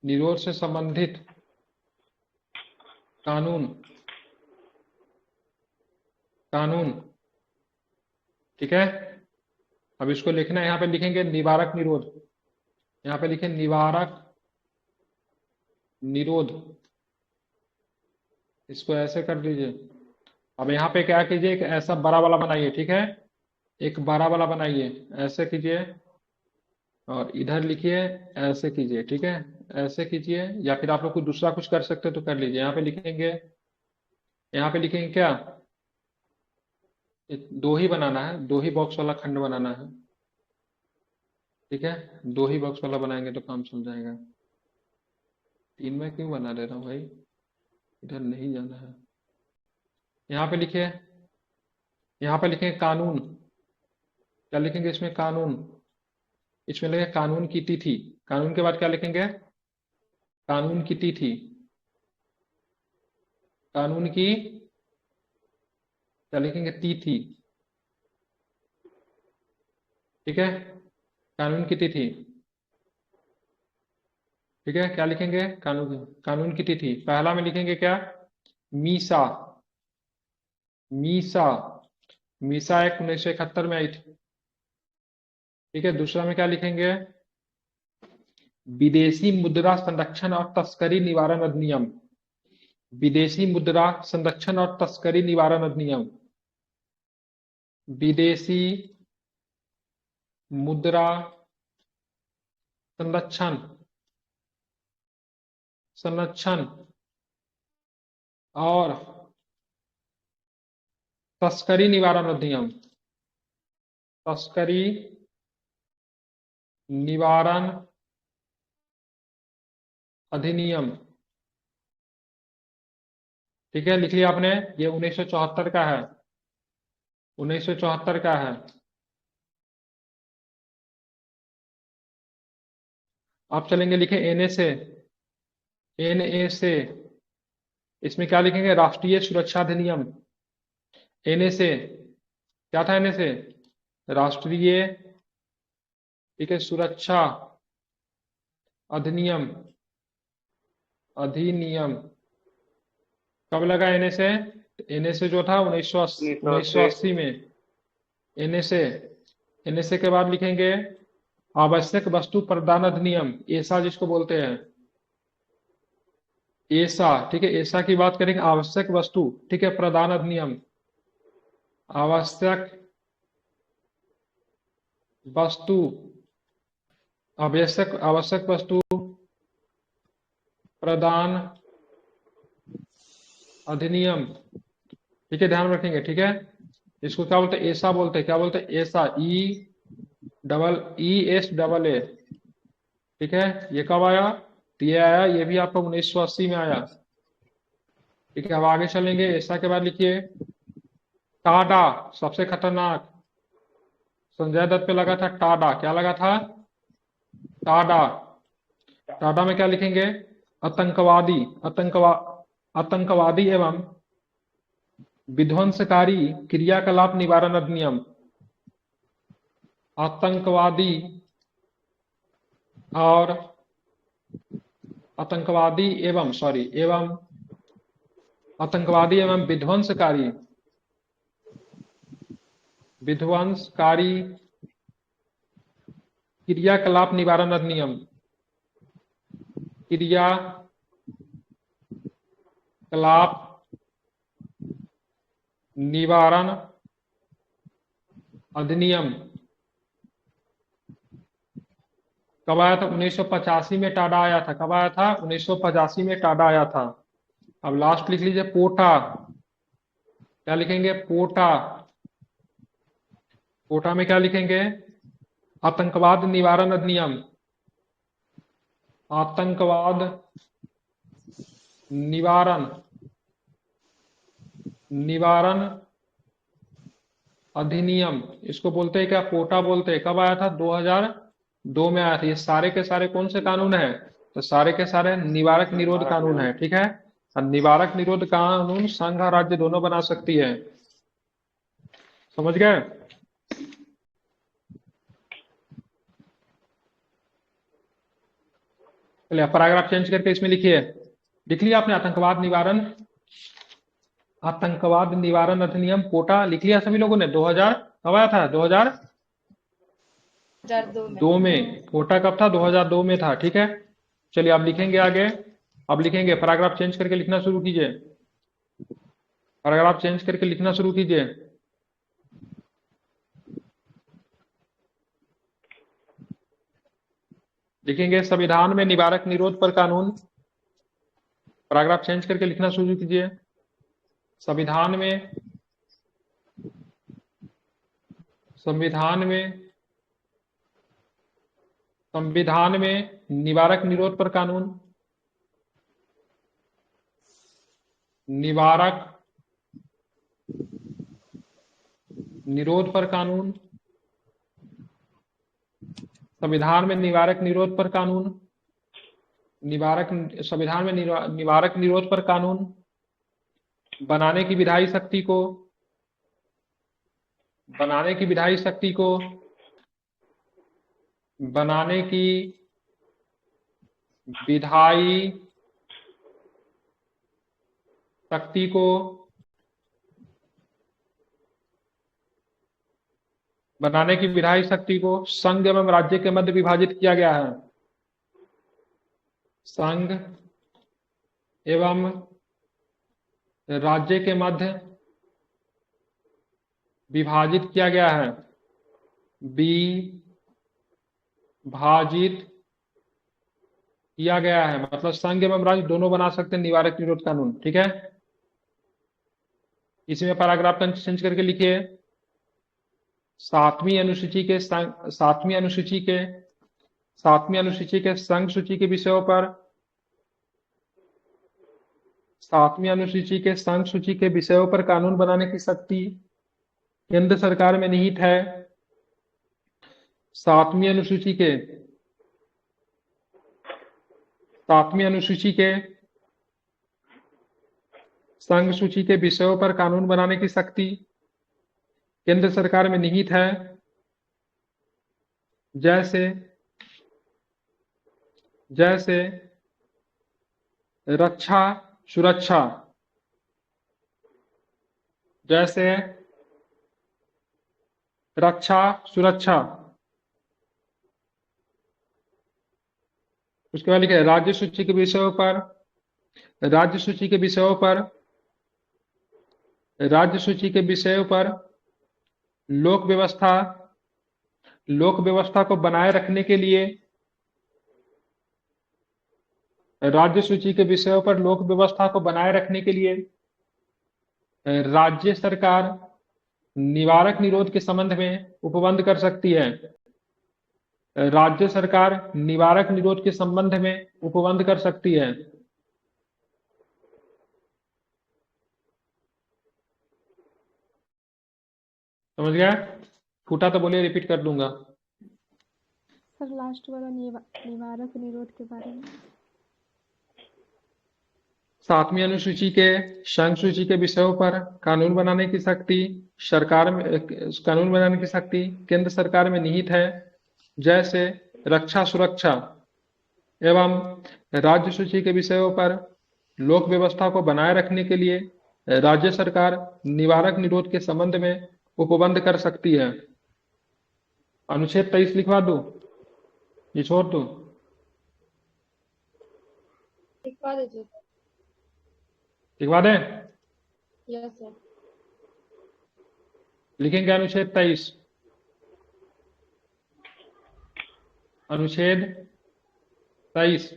निरोध से संबंधित कानून कानून। ठीक है, अब इसको लिखना है। यहाँ पे लिखेंगे निवारक निरोध। यहाँ पे लिखें निवारक निरोध। इसको ऐसे कर दीजिए। अब यहाँ पे क्या कीजिए, एक ऐसा बड़ा वाला बनाइए। ठीक है, एक बड़ा वाला बनाइए, ऐसे कीजिए और इधर लिखिए, ऐसे कीजिए। ठीक है, ऐसे कीजिए, या फिर आप लोग कुछ दूसरा कुछ कर सकते हो तो कर लीजिए। यहाँ पे लिखेंगे क्या? दो ही बनाना है, दो ही बॉक्स वाला खंड बनाना है। ठीक है, दो ही बॉक्स वाला बनाएंगे तो काम चल जाएगा। तीन में क्यों बना दे रहा हूँ भाई? इधर नहीं जाना है। यहाँ पे लिखेंगे कानून। क्या लिखेंगे इसमें? कानून। इसमें लिखेंगे कानून की तिथि। कानून के बाद क्या लिखेंगे? कानून की तिथि। कानून की क्या लिखेंगे? तिथि। ठीक है, कानून की तिथि। ठीक है, क्या लिखेंगे? कानून की तिथि। पहला में लिखेंगे क्या? मीसा। मीसा। मीसा एक्ट 1971 में आई थी। ठीक है, दूसरा में क्या लिखेंगे? विदेशी मुद्रा संरक्षण और तस्करी निवारण अधिनियम। विदेशी मुद्रा संरक्षण और तस्करी निवारण अधिनियम। विदेशी मुद्रा संरक्षण संरक्षण और तस्करी निवारण अधिनियम। तस्करी निवारण अधिनियम। ठीक है, लिख लिया आपने? ये 1974 का है। 1974 का है। आप चलेंगे, लिखे एनएसए। एनएसए, इसमें क्या लिखेंगे? राष्ट्रीय सुरक्षा अधिनियम। एनएसए क्या था? एनएसए राष्ट्रीय, ठीक है, सुरक्षा अधिनियम। अधिनियम कब लगा एनएसए? एनएसए जो था 1980 में। एनएसए एनएसए के बाद लिखेंगे आवश्यक वस्तु प्रदान अधिनियम, ऐसा जिसको बोलते हैं। ऐसा, ठीक है, ऐसा की बात करेंगे। आवश्यक वस्तु, ठीक है, प्रदान अधिनियम। आवश्यक वस्तु, आवश्यक वस्तु प्रदान अधिनियम। ठीक है, ध्यान रखेंगे। ठीक है, इसको क्या बोलते हैं? ऐसा बोलते हैं। क्या बोलते हैं? ऐसा, ESAA। ठीक है, ये कब आया? तो ये आया, ये भी आपका 1980 में आया। ठीक है, अब आगे चलेंगे। ऐसा के बाद लिखिए टाडा, सबसे खतरनाक। संजय दत्त पे लगा था टाडा। क्या लगा था? टाडा। टाडा में क्या लिखेंगे? आतंकवादी, आतंकवादी एवं विध्वंसकारी क्रियाकलाप निवारण अधिनियम। आतंकवादी और आतंकवादी एवं आतंकवादी एवं विध्वंसकारी क्रियाकलाप निवारण अधिनियम। क्रियाकलाप निवारण अधिनियम कब आया था? 1985 में टाडा आया था। कब आया था? 1985 में टाडा आया था। अब लास्ट लिख लीजिए पोटा। क्या लिखेंगे? पोटा। पोटा में क्या लिखेंगे? आतंकवाद निवारण अधिनियम। आतंकवाद निवारण अधिनियम, इसको बोलते हैं क्या? पोटा बोलते हैं। कब आया था? 2002 में आया था। ये सारे के सारे कौन से कानून है? तो सारे के सारे निवारक निरोध कानून है। ठीक है, और निवारक निरोध कानून संघ और राज्य दोनों बना सकती है। समझ गए? चलिए पैराग्राफ चेंज करके इसमें लिखिए। लिख लिया आपने? आतंकवाद निवारण अधिनियम पोटा लिख लिया सभी लोगों ने? 2000 कब आया था? 2002 में। पोटा कब था? 2002 में था। ठीक है, चलिए अब लिखेंगे आगे। अब लिखेंगे, पैराग्राफ चेंज करके लिखना शुरू कीजिए। पैराग्राफ चेंज करके लिखना शुरू कीजिए। लिखेंगे संविधान में निवारक निरोध पर कानून। पैराग्राफ चेंज करके लिखना शुरू कीजिए। संविधान में निवारक निरोध पर कानून। निवारक निरोध पर कानून। संविधान में निवारक निरोध पर कानून। संविधान में निवारक निरोध पर कानून बनाने की विधायी शक्ति को बनाने की विधायी शक्ति को बनाने की विधायी शक्ति को बनाने की विधायी शक्ति को संघ एवं राज्य के मध्य विभाजित किया गया है। संघ एवं राज्य के मध्य विभाजित किया गया है। विभाजित किया गया है मतलब संघ एवं राज्य दोनों बना सकते हैं निवारक निरोध कानून। ठीक है, इसमें पैराग्राफ चेंज करके लिखिए। सातवीं अनुसूची के संघ सूची के विषयों पर कानून बनाने की शक्ति केंद्र सरकार में निहित है। सातवीं अनुसूची के संघ सूची के विषयों पर कानून बनाने की शक्ति केंद्र सरकार में निहित है। जैसे रक्षा सुरक्षा, उसके बाद लिखे राज्य सूची के विषयों पर लोक व्यवस्था को बनाए रखने के लिए राज्य सरकार निवारक निरोध के संबंध में उपबंध कर सकती है। राज्य सरकार निवारक निरोध के संबंध में उपबंध कर सकती है। समझ गया? फूटा तो बोलिए, रिपीट कर दूंगा। सर लास्ट वाला निवारक निरोध के बारे में। सातवीं अनुसूची के संघ सूची के विषयों पर कानून बनाने की शक्ति केंद्र सरकार में निहित है। जैसे रक्षा सुरक्षा एवं राज्य सूची के विषयों पर लोक व्यवस्था को बनाए रखने के लिए राज्य सरकार निवारक निरोध के संबंध में उपबंध कर सकती है। अनुच्छेद 23 लिखवा दूं, ये छोड़ दूं? लिखवा दीजिए। लिखवा दें? Yes sir. लिखेंगे अनुच्छेद 23। अनुच्छेद 23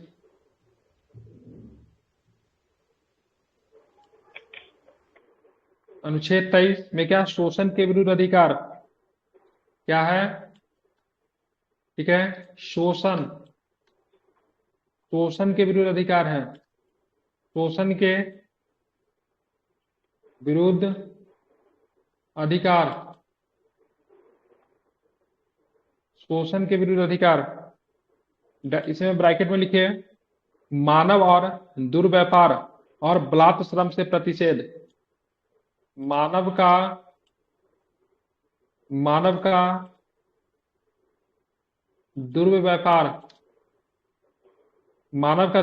अनुच्छेद 23 में क्या शोषण के विरुद्ध अधिकार क्या है? ठीक है, शोषण के विरुद्ध अधिकार है। शोषण के विरुद्ध अधिकार, इसमें ब्रैकेट में लिखिए मानव और दुर्व्यापार और बलात् श्रम से प्रतिषेध। मानव का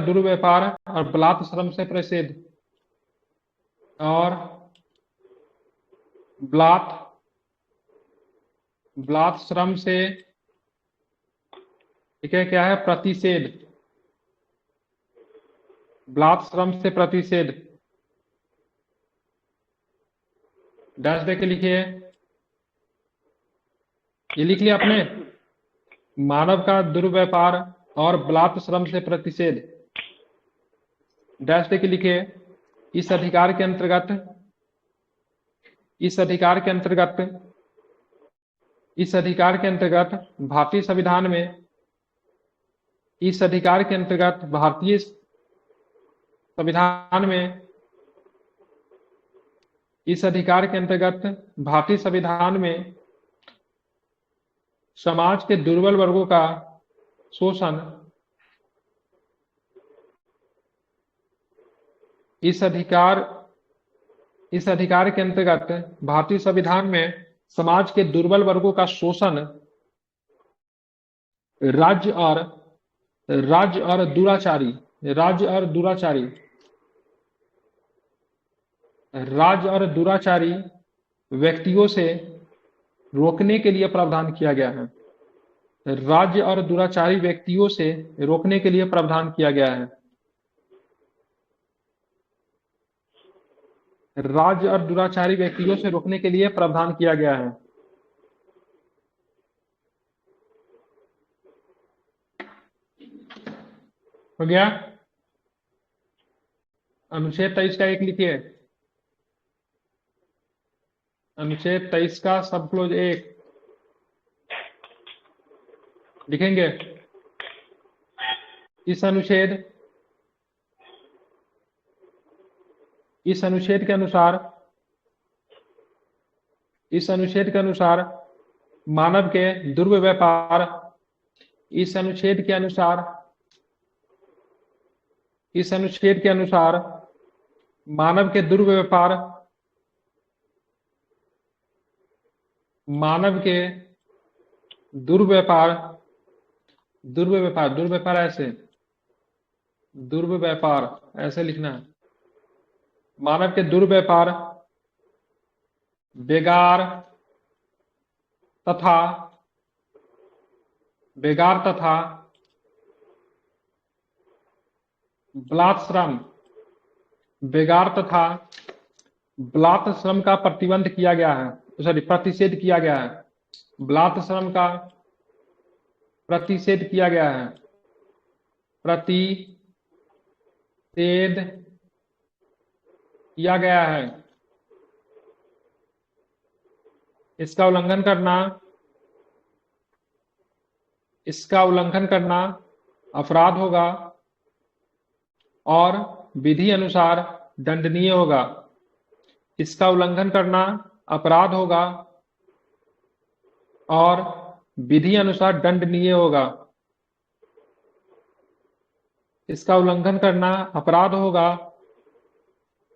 दुर्व्यापार और बलात् श्रम से प्रतिषेध और बलात् श्रम से, ठीक है, क्या है? प्रतिषेध। बलात् श्रम से प्रतिषेध। डैश देके लिखिए। ये लिख लिया आपने? मानव का दुर्व्यापार और बलात् श्रम से प्रतिषेध। डैश देके लिखिए। इस अधिकार के अंतर्गत भारतीय संविधान में समाज के दुर्बल वर्गों का शोषण इस अधिकार के अंतर्गत भारतीय संविधान में समाज के दुर्बल वर्गों का शोषण, राज्य और दुराचारी राज्य और दुराचारी राज्य और दुराचारी व्यक्तियों से रोकने के लिए प्रावधान किया गया है। राज्य और दुराचारी व्यक्तियों से रोकने के लिए प्रावधान किया गया है। राज्य और दुराचारी व्यक्तियों से रोकने के लिए प्रावधान किया गया है। हो गया। अनुच्छेद 23 का एक लिखिए। अनुच्छेद 23 का सब क्लोज 1 लिखेंगे। इस अनुच्छेद के अनुसार मानव के दुर्व्यवहार इस अनुच्छेद के अनुसार मानव के दुर्व्यवहार ऐसे लिखना है। मानव के दुर्व्यवहार, बेगार तथा बलात् श्रम का प्रतिबंध किया गया है, प्रतिषेध किया गया है। बलात् श्रम का प्रतिषेध किया गया है। इसका उल्लंघन करना अपराध होगा और विधि अनुसार दंडनीय होगा। इसका उल्लंघन करना अपराध होगा और विधि अनुसार दंडनीय होगा। इसका उल्लंघन करना अपराध होगा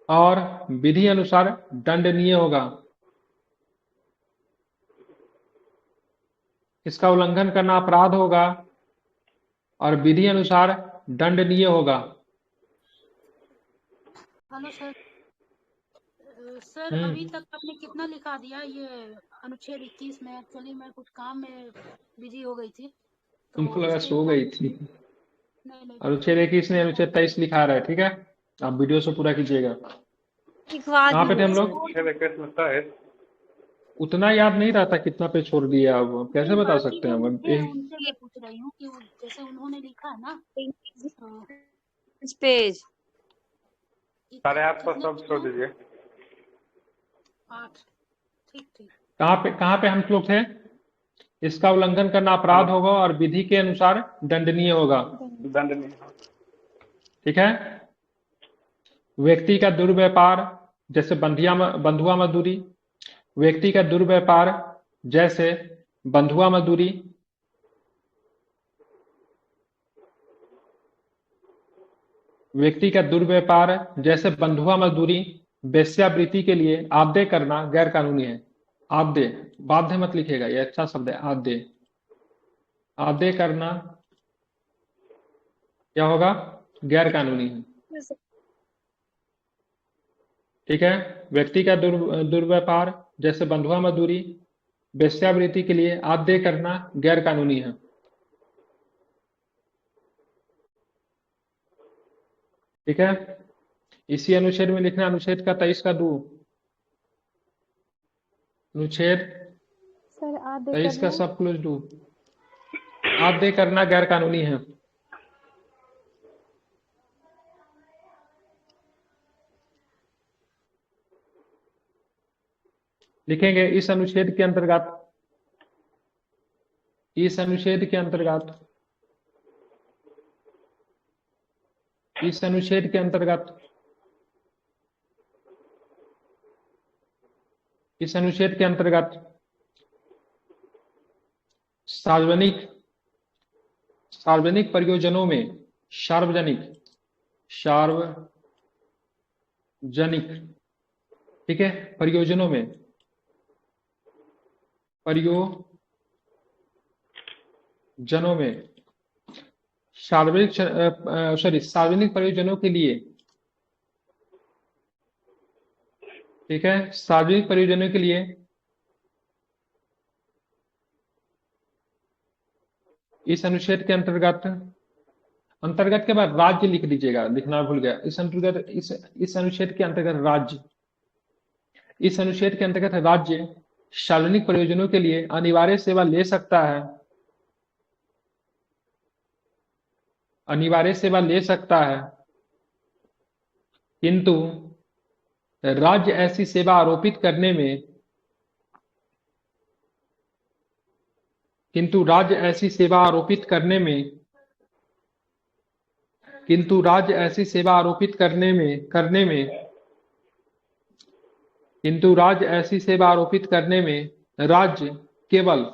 और विधि अनुसार दंडनीय होगा। इसका उल्लंघन करना अपराध होगा और विधि अनुसार दंडनीय होगा। Hello sir. सर अभी तक आपने कितना लिखा दिया ये अनुच्छेद 21 में? एक्चुअली मैं कुछ काम में बिजी हो गई थी तो तुमको लगा इसलिए सो गई थी। नहीं अनुच्छेद 21 ने अनुच्छेद 23 लिखा रहा है। ठीक है, आप वीडियो से पूरा कीजिएगा। कहाँ पे थे हम लोग? अनुच्छेद 21 में शायद उतना याद नहीं रहता कितना पे छोड़ दिया आप, कैसे बता सकते हैं हम? उनसे मैं पूछ रही हूँ कि जैसे उन्होंने लिखा है ना पेज 8:30 पर सब छोड़ दीजिए। 8 ठीक। कहाँ पे हम लोग थे? इसका उल्लंघन करना अपराध होगा और विधि के अनुसार दंडनीय होगा। दंडनीय। ठीक है। व्यक्ति का दुर्व्यापार जैसे बंधुआ मजदूरी, व्यक्ति का दुर्व्यापार जैसे बंधुआ मजदूरी, वेश्यावृत्ति के लिए आद्य करना गैर कानूनी है। आद्य, बाध्य मत लिखेगा, ये अच्छा शब्द है। आद्य करना क्या होगा? गैर कानूनी है। ठीक है। व्यक्ति का दुर्व्यापार जैसे बंधुआ मजदूरी, वेश्यावृत्ति के लिए आद्य करना गैर कानूनी है। ठीक है। इसी अनुच्छेद में लिखना अनुच्छेद का 23 का 2। अनुच्छेद 23 का सब क्लोज 2। आद्य करना गैर कानूनी है। लिखेंगे इस अनुच्छेद के अंतर्गत सार्वजनिक प्रयोजनों में ठीक है, प्रयोजनों में प्रयोजनों में सार्वजनिक प्रयोजनों के लिए, ठीक है, सार्वजनिक प्रयोजनों के लिए इस अनुच्छेद के अंतर्गत के बाद राज्य लिख दीजिएगा, लिखना भूल गया। इस अनुच्छेद के अंतर्गत राज्य, इस अनुच्छेद के अंतर्गत राज्य सार्वजनिक प्रयोजनों के लिए अनिवार्य सेवा ले सकता है, अनिवार्य सेवा ले सकता है, किंतु राज्य ऐसी सेवा आरोपित करने में, किंतु राज्य ऐसी सेवा आरोपित करने में, किंतु राज्य ऐसी सेवा आरोपित करने में, किंतु राज्य ऐसी सेवा आरोपित करने में राज्य केवल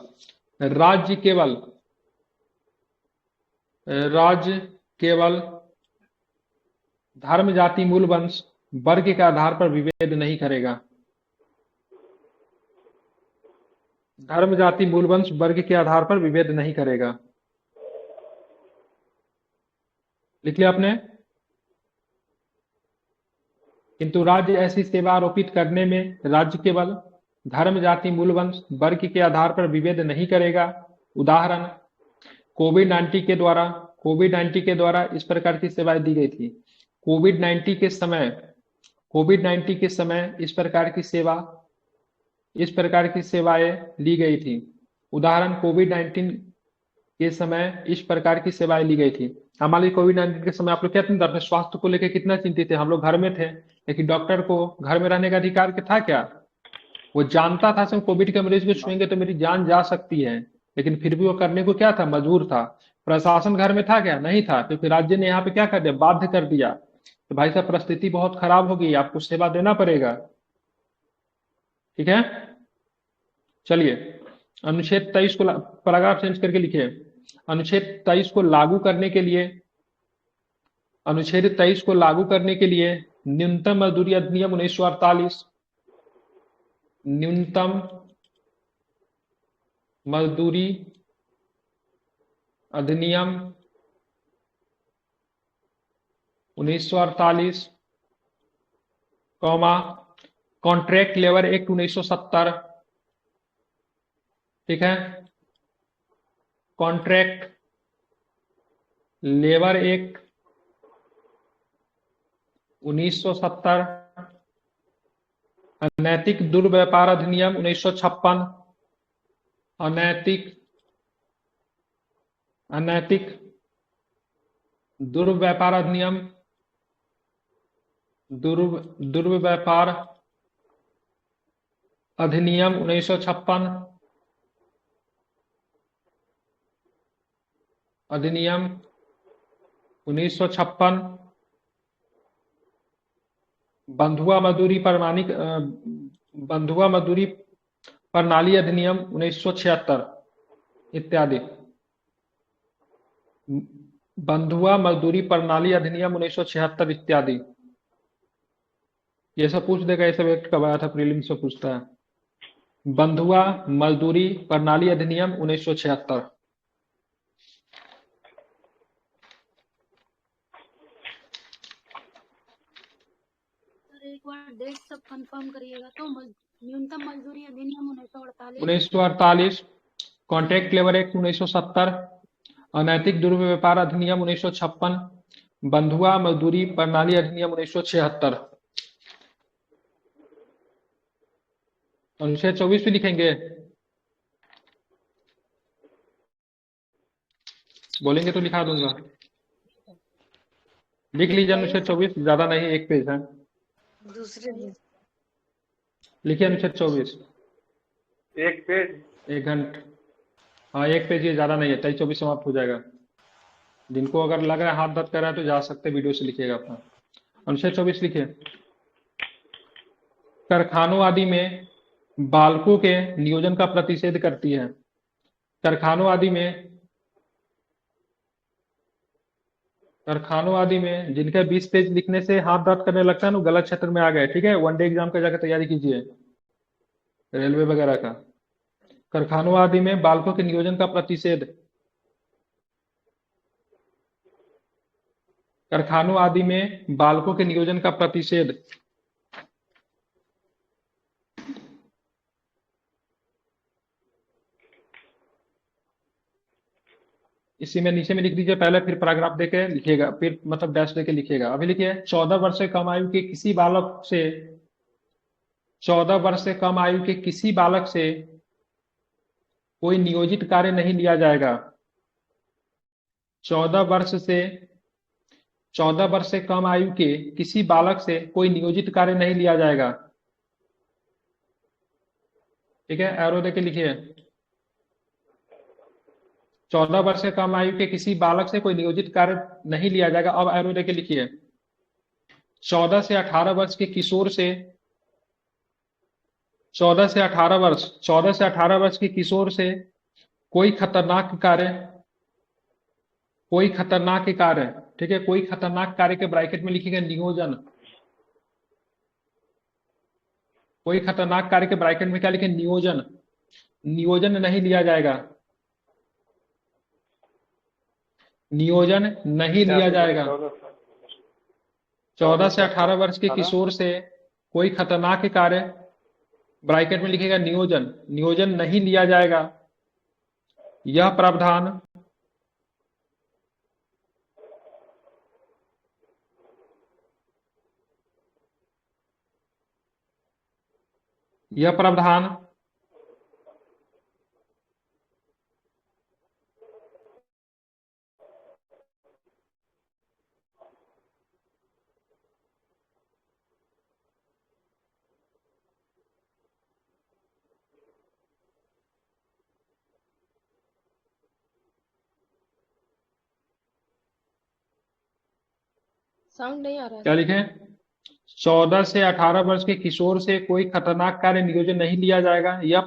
धर्म, जाति, मूल, वंश, वर्ग के आधार पर विभेद नहीं करेगा। धर्म, जाति, मूल, वंश, वर्ग के आधार पर विभेद नहीं करेगा। लिख लिया आपने? किंतु राज्य ऐसी सेवा आरोपित करने में राज्य केवल धर्म, जाति, मूल, वंश, वर्ग के आधार पर विभेद नहीं करेगा। उदाहरण, कोविड-19 के द्वारा इस प्रकार की सेवाएं दी गई थी। कोविड-19 के समय इस प्रकार की सेवाएं ली गई थी। उदाहरण, कोविड-19 के समय इस प्रकार की सेवाएं ली गई थी। हमारे कोविड-19 के समय आप लोग क्या चिंता, अपने स्वास्थ्य को लेकर कितना चिंतित थे? हम लोग घर में थे, लेकिन डॉक्टर को घर में रहने का अधिकार था क्या? वो जानता था कोविड के मरीज को छुएंगे तो मेरी जान जा सकती है, लेकिन फिर भी वो करने को क्या था, मजबूर था। प्रशासन घर में था क्या? नहीं था, क्योंकि राज्य ने यहाँ पे क्या कर दिया, बाध्य कर दिया तो भाई साहब परिस्थिति बहुत खराब हो गई, आपको सेवा देना पड़ेगा। ठीक है, चलिए अनुच्छेद 23 को पैराग्राफ चेंज करके लिखिए। अनुच्छेद 23 को लागू करने के लिए, अनुच्छेद 23 को लागू करने के लिए न्यूनतम मजदूरी अधिनियम 1948, न्यूनतम मजदूरी अधिनियम 1948, कॉन्ट्रैक्ट लेबर एक्ट 1970, ठीक है, कॉन्ट्रैक्ट लेबर एक्ट 1970, अनैतिक दुर्व्यापार अधिनियम 1956, अनैतिक दुर्व्यापार अधिनियम, दुर्व्यापार अधिनियम 1956, अधिनियम 1956, बंधुआ मजदूरी प्रणाली अधिनियम 1976 इत्यादि। बंधुआ मजदूरी प्रणाली अधिनियम 1976 इत्यादि। ये सब पूछ देगा, ये सब एक्ट कब आया था, प्रीलिम्स में पूछता है। बंधुआ मजदूरी प्रणाली अधिनियम 1976। एक बार डेट सब कंफर्म करिएगा। तो न्यूनतम मजदूरी अधिनियम 1948, कॉन्ट्रैक्ट लेबर एक्ट 1970, अनैतिक दुर्व्यापार अधिनियम 1956, बंधुआ मजदूरी प्रणाली अधिनियम 1976। अनुच्छेद 24 भी लिखेंगे, बोलेंगे तो लिखा दूंगा। लिख लीजिए अनुच्छेद 24, ज्यादा नहीं, एक पेज है। दूसरे लिखिए अनुच्छेद 24, एक पेज, 1 घंटा, हाँ 1 पेज, ये ज्यादा नहीं है, 23-24 समाप्त हो जाएगा। जिनको अगर लग रहा है हाथ दर्द कर रहा है तो जा सकते, वीडियो से लिखिएगा अपना। अनुच्छेद 24 लिखिए। कारखानों आदि में बालकों के नियोजन का प्रतिषेध करती है। कारखानों आदि में जिनके 20 पेज लिखने से हाथ दर्द करने लगता है ना, गलत क्षेत्र में आ गए। ठीक है, वनडे एग्जाम का जाकर तैयारी कीजिए, रेलवे वगैरह का। कारखानों आदि में बालकों के नियोजन का प्रतिषेध। कारखानों आदि में बालकों के नियोजन का प्रतिषेध। इसी में नीचे में लिख दीजिए पहले, फिर पैराग्राफ देके लिखिएगा, फिर मतलब डैश देके लिखिएगा। अभी लिखिए 14 वर्ष से कम आयु के किसी बालक से 14 वर्ष से कम आयु के किसी बालक से कोई नियोजित कार्य नहीं लिया जाएगा। 14 वर्ष से कम आयु के किसी बालक से कोई नियोजित कार्य नहीं लिया जाएगा। ठीक है, एरो देके लिखिए 14 वर्ष से कम आयु के किसी बालक से कोई नियोजित कार्य नहीं लिया जाएगा। अब एरो देके लिखिए 14 से 18 वर्ष के किशोर से 14 से 18 वर्ष के किशोर से कोई खतरनाक कार्य, ठीक है, कोई खतरनाक कार्य के ब्रैकेट में लिखिएगा नियोजन। कोई खतरनाक कार्य के ब्रैकेट में क्या लिखे? नियोजन। नियोजन नहीं लिया जाएगा, नियोजन नहीं लिया जाएगा। 14 से 18 वर्ष के किशोर से कोई खतरनाक कार्य, ब्रैकेट में लिखेगा नियोजन, नियोजन नहीं लिया जाएगा। यह प्रावधान साउंड नहीं आ रहा है। क्या लिखें? 14 से 18 वर्ष के किशोर से कोई खतरनाक कार्य नियोजन नहीं लिया जाएगा। यह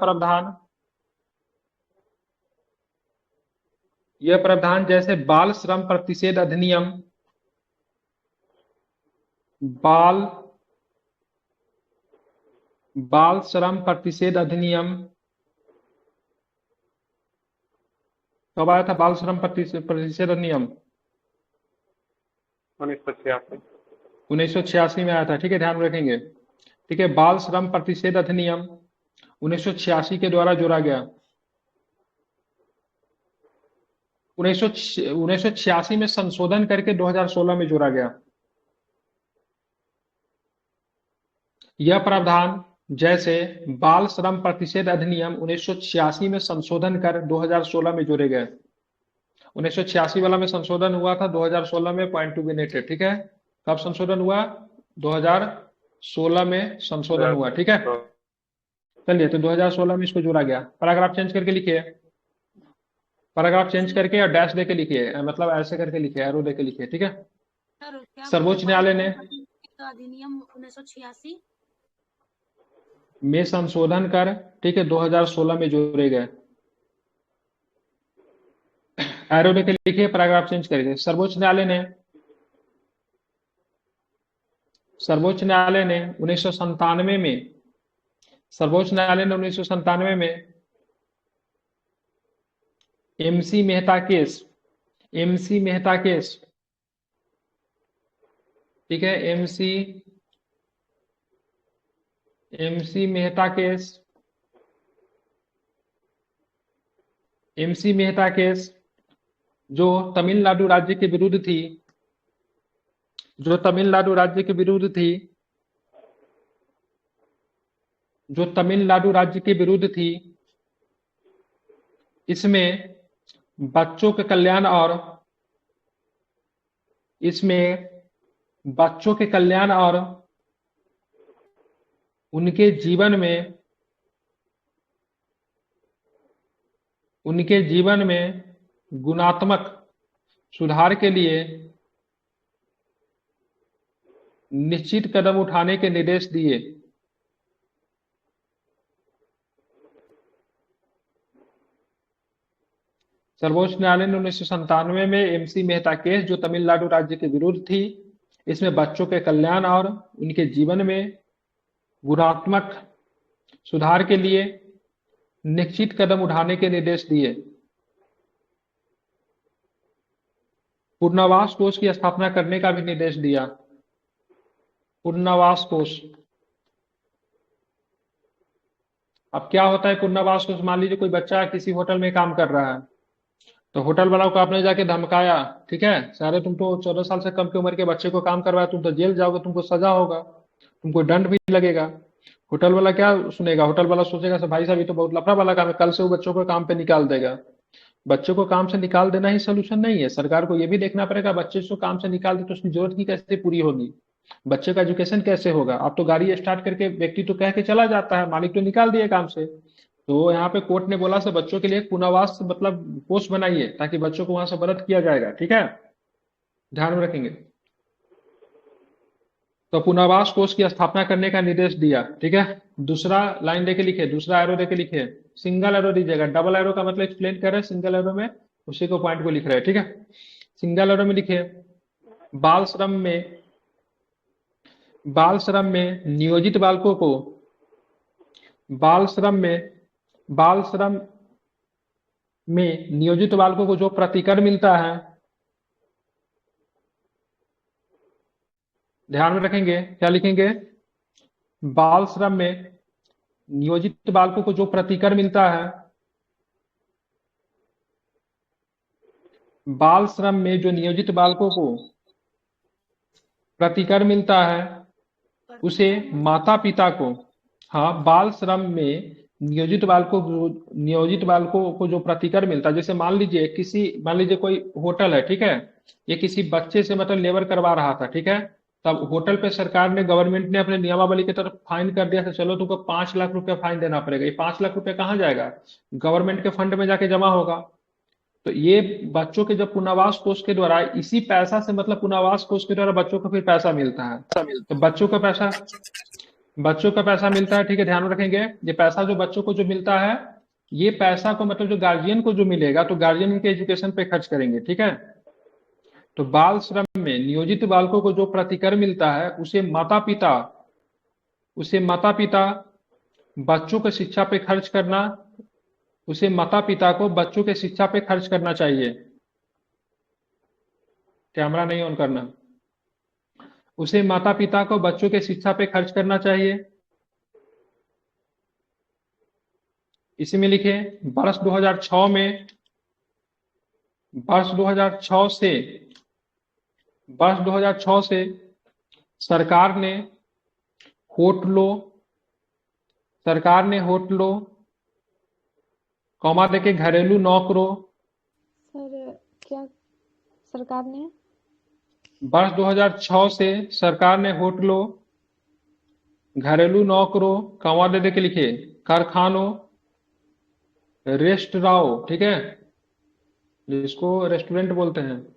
प्रावधान जैसे बाल श्रम प्रतिषेध अधिनियम, बाल श्रम प्रतिषेध अधिनियम कब आया था? बाल श्रम प्रतिषेध अधिनियम 1986 में आया था। ठीक है, ध्यान रखेंगे। ठीक है, बाल श्रम प्रतिषेध अधिनियम 1986 के द्वारा जोड़ा गया। 1986 में संशोधन करके 2016 में जोड़ा गया। यह प्रावधान जैसे बाल श्रम प्रतिषेध अधिनियम 1986 में संशोधन कर 2016 में जोड़े गए। 1986 वाला में संशोधन हुआ था, 2016 में पॉइंट टू बी नोटेड। ठीक है, कब संशोधन हुआ? 2016 में संशोधन हुआ। ठीक है, चलिए, तो 2016 में इसको जोड़ा गया। पैराग्राफ चेंज करके लिखिए, पैराग्राफ चेंज करके और डैश देके लिखिए, मतलब ऐसे करके लिखिए, एरो देके लिखिए। ठीक है, सर्वोच्च न्यायालय ने अधिनियम 1986 में संशोधन कर, ठीक है, 2016 में जोड़े गए। एरो देके लिखिए, पैराग्राफ चेंज करके। सर्वोच्च न्यायालय ने 1997 में, सर्वोच्च न्यायालय ने 1997 में एमसी मेहता केस, ठीक है, एमसी मेहता केस जो तमिलनाडु राज्य के विरुद्ध थी, इसमें बच्चों के कल्याण और उनके जीवन में गुणात्मक सुधार के लिए निश्चित कदम उठाने के निर्देश दिए। सर्वोच्च न्यायालय ने 1997 में एमसी मेहता केस जो तमिलनाडु राज्य के विरुद्ध थी, इसमें बच्चों के कल्याण और उनके जीवन में गुणात्मक सुधार के लिए निश्चित कदम उठाने के निर्देश दिए। पुनर्वास कोष की स्थापना करने का भी निर्देश दिया। पुनर्वास कोष, अब क्या होता है पुनर्वास कोष? मान लीजिए कोई बच्चा किसी होटल में काम कर रहा है, तो होटल वालों को आपने जाके धमकाया, ठीक है, सारे तुम तो 14 साल से कम की उम्र के बच्चे को काम करवाया, तुम तो जेल जाओगे, तुमको सजा होगा, तुमको दंड भी लगेगा। होटल वाला क्या सुनेगा? होटल वाला सोचेगा सर भाई साहब ये तो बहुत लफड़ा वाला काम है, कल से वो बच्चों को काम पे निकाल देगा। बच्चों को काम से निकाल देना ही सोल्यूशन नहीं है। सरकार को ये भी देखना पड़ेगा बच्चे को काम से निकाल दे तो उसकी जरूरत की कैसे पूरी होगी, बच्चे का एजुकेशन कैसे होगा। अब तो गाड़ी स्टार्ट करके व्यक्ति तो कह के चला जाता है, मालिक तो निकाल दिए काम से। तो यहाँ पे कोर्ट ने बोला सर बच्चों के लिए एक पुनर्वास मतलब पोस्ट बनाइए ताकि बच्चों को वहां से मदद किया जाएगा, ठीक है, ध्यान में रखेंगे। तो पुनर्वास कोष की स्थापना करने का निर्देश दिया, ठीक है। दूसरा लाइन देके लिखे, दूसरा एरो देके लिखे, सिंगल एरो दीजिएगा, डबल एरो का मतलब एक्सप्लेन कर रहे हैं, सिंगल एरो में उसी को पॉइंट को लिख रहे हैं, ठीक है। सिंगल एरो में लिखे, बाल श्रम में नियोजित बालकों को, बाल श्रम में नियोजित बालकों को जो प्रतिकर मिलता है, ध्यान में रखेंगे, क्या लिखेंगे? बाल श्रम में नियोजित बालकों को जो प्रतिकर मिलता है, बाल श्रम में जो नियोजित बालकों को प्रतिकर मिलता है उसे माता पिता को, हाँ, बाल श्रम में नियोजित बालकों को जो प्रतिकर मिलता है, जैसे मान लीजिए कोई होटल है, ठीक है, ये किसी बच्चे से मतलब लेबर करवा रहा था, ठीक है, तब होटल पे सरकार ने, गवर्नमेंट ने अपने नियमावली की तरफ फाइन कर दिया था, चलो तुमको 5 लाख रुपया फाइन देना पड़ेगा। ये 5 लाख रुपया कहाँ जाएगा? गवर्नमेंट के फंड में जाके जमा होगा। तो ये बच्चों के जब पुनर्वास कोष के द्वारा, इसी पैसा से मतलब पुनर्वास कोष के द्वारा बच्चों को फिर पैसा मिलता है, तो बच्चों का पैसा मिलता है, ठीक है, ध्यान में रखेंगे। ये पैसा जो बच्चों को जो मिलता है, ये पैसा को मतलब जो गार्जियन को जो मिलेगा, तो गार्जियन उनके एजुकेशन पे खर्च करेंगे, ठीक है। तो बाल श्रम में नियोजित बालकों को जो प्रतिकर मिलता है उसे माता पिता बच्चों के शिक्षा पे खर्च करना, उसे माता पिता को बच्चों के शिक्षा पे खर्च करना चाहिए। कैमरा नहीं ऑन करना। उसे माता पिता को बच्चों के शिक्षा पे खर्च करना चाहिए। इसी में लिखे, वर्ष 2006 से सरकार ने होटलों कॉमा देके घरेलू नौकरों, सर क्या सरकार ने? वर्ष 2006 से सरकार ने होटलों, घरेलू नौकरों, कॉमा दे के लिखे, कारखानों, रेस्टोरांों, ठीक है, जिसको रेस्टोरेंट बोलते हैं,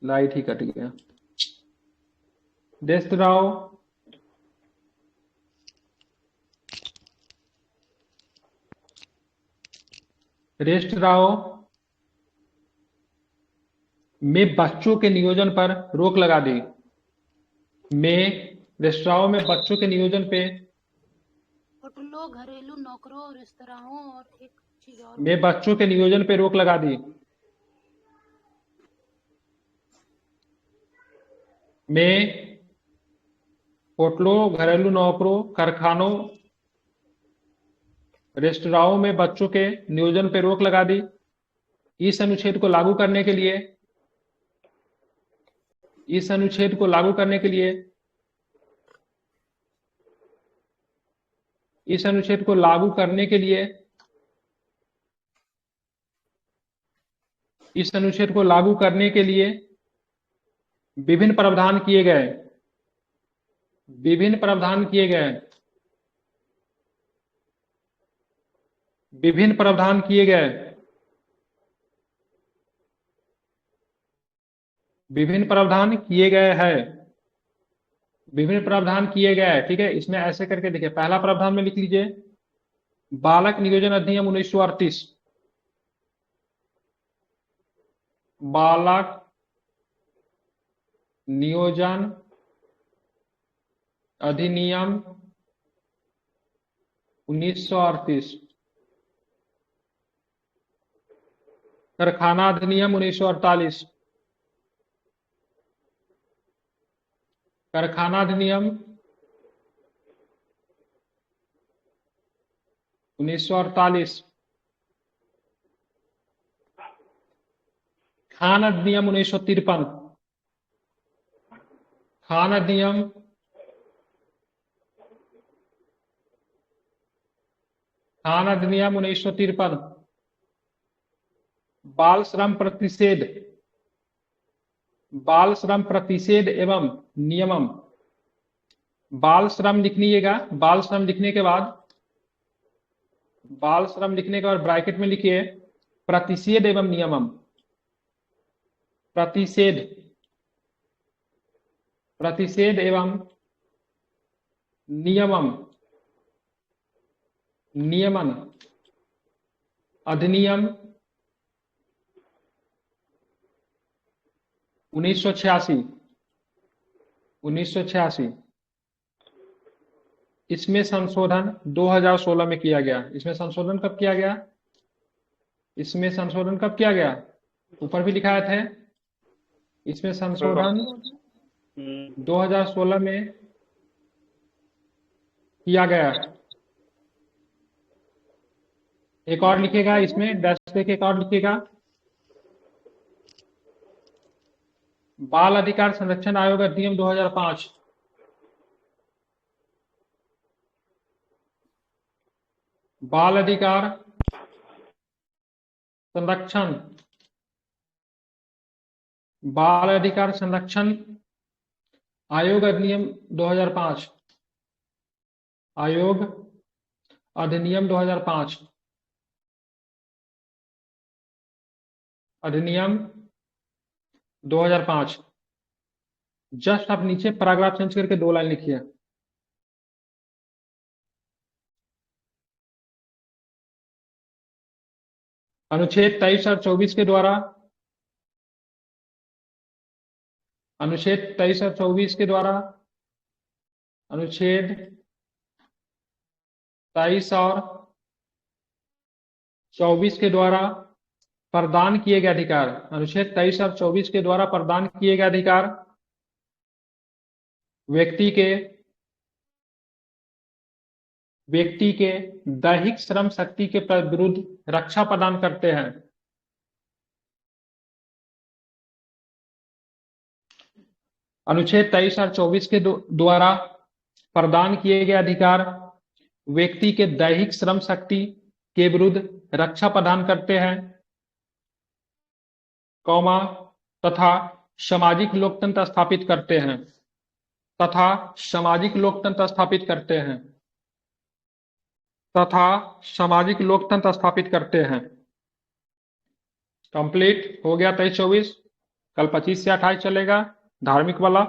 लाइट ही कट गया, रेस्टोरांों, में बच्चों के नियोजन पर रोक लगा दी। रेस्टोरेंटों में बच्चों के नियोजन पे, होटलों, घरेलू नौकरों, रेस्तराओं और एक चीज और, में बच्चों के नियोजन पे रोक लगा दी। में होटलों, घरेलू नौकरों, कारखानों, रेस्तराओं में बच्चों के नियोजन पे रोक लगा दी। इस अनुच्छेद को लागू करने के लिए, विभिन्न प्रावधान किए गए। विभिन्न प्रावधान किए गए। विभिन्न प्रावधान किए गए। विभिन्न प्रावधान किए गए हैं। विभिन्न प्रावधान किए गए हैं, ठीक है। इसमें ऐसे करके देखिए, पहला प्रावधान में लिख लीजिए, बालक नियोजन अधिनियम 1938, बालक नियोजन अधिनियम 1938। कारखाना अधिनियम 1948। कारखाना अधिनियम 1948। खान अधिनियम 1953। खान अधिनियम 1953। बाल श्रम प्रतिषेध, बाल श्रम प्रतिषेध एवं नियमन। बाल श्रम लिखिएगा, बाल श्रम लिखने के बाद, बाल श्रम लिखने के बाद ब्रैकेट में लिखिए प्रतिषेध एवं नियमन। प्रतिषेध, प्रतिषेध एवं नियमन, नियमन अधिनियम 1986। 1986। इसमें संशोधन 2016 में किया गया। इसमें संशोधन कब किया गया? इसमें संशोधन कब किया गया? ऊपर भी लिखाए थे। इसमें संशोधन 2016 में किया गया। एक और लिखेगा, इसमें डैश देके एक और लिखेगा, बाल अधिकार संरक्षण आयोग अधिनियम 2005। बाल अधिकार संरक्षण, बाल अधिकार संरक्षण आयोग अधिनियम 2005। आयोग अधिनियम 2005। अधिनियम 2005। जस्ट आप नीचे पैराग्राफ चेंज करके 2 लाइन लिखिए। अनुच्छेद 23 और 24 के द्वारा, अनुच्छेद 23 और 24 के द्वारा, अनुच्छेद 23 और 24 के द्वारा प्रदान किए गए अधिकार, अनुच्छेद 23 और 24 के द्वारा प्रदान किए गए अधिकार व्यक्ति के दैहिक श्रम शक्ति के विरुद्ध रक्षा प्रदान करते हैं। अनुच्छेद 23 और 24 के द्वारा प्रदान किए गए अधिकार व्यक्ति के दैहिक श्रम शक्ति के विरुद्ध रक्षा प्रदान करते हैं, कौमा, तथा सामाजिक लोकतंत्र स्थापित करते हैं, तथा सामाजिक लोकतंत्र स्थापित करते हैं, तथा सामाजिक लोकतंत्र स्थापित करते हैं। कंप्लीट हो गया 23-24। कल 25 से 28 चलेगा धार्मिक वाला।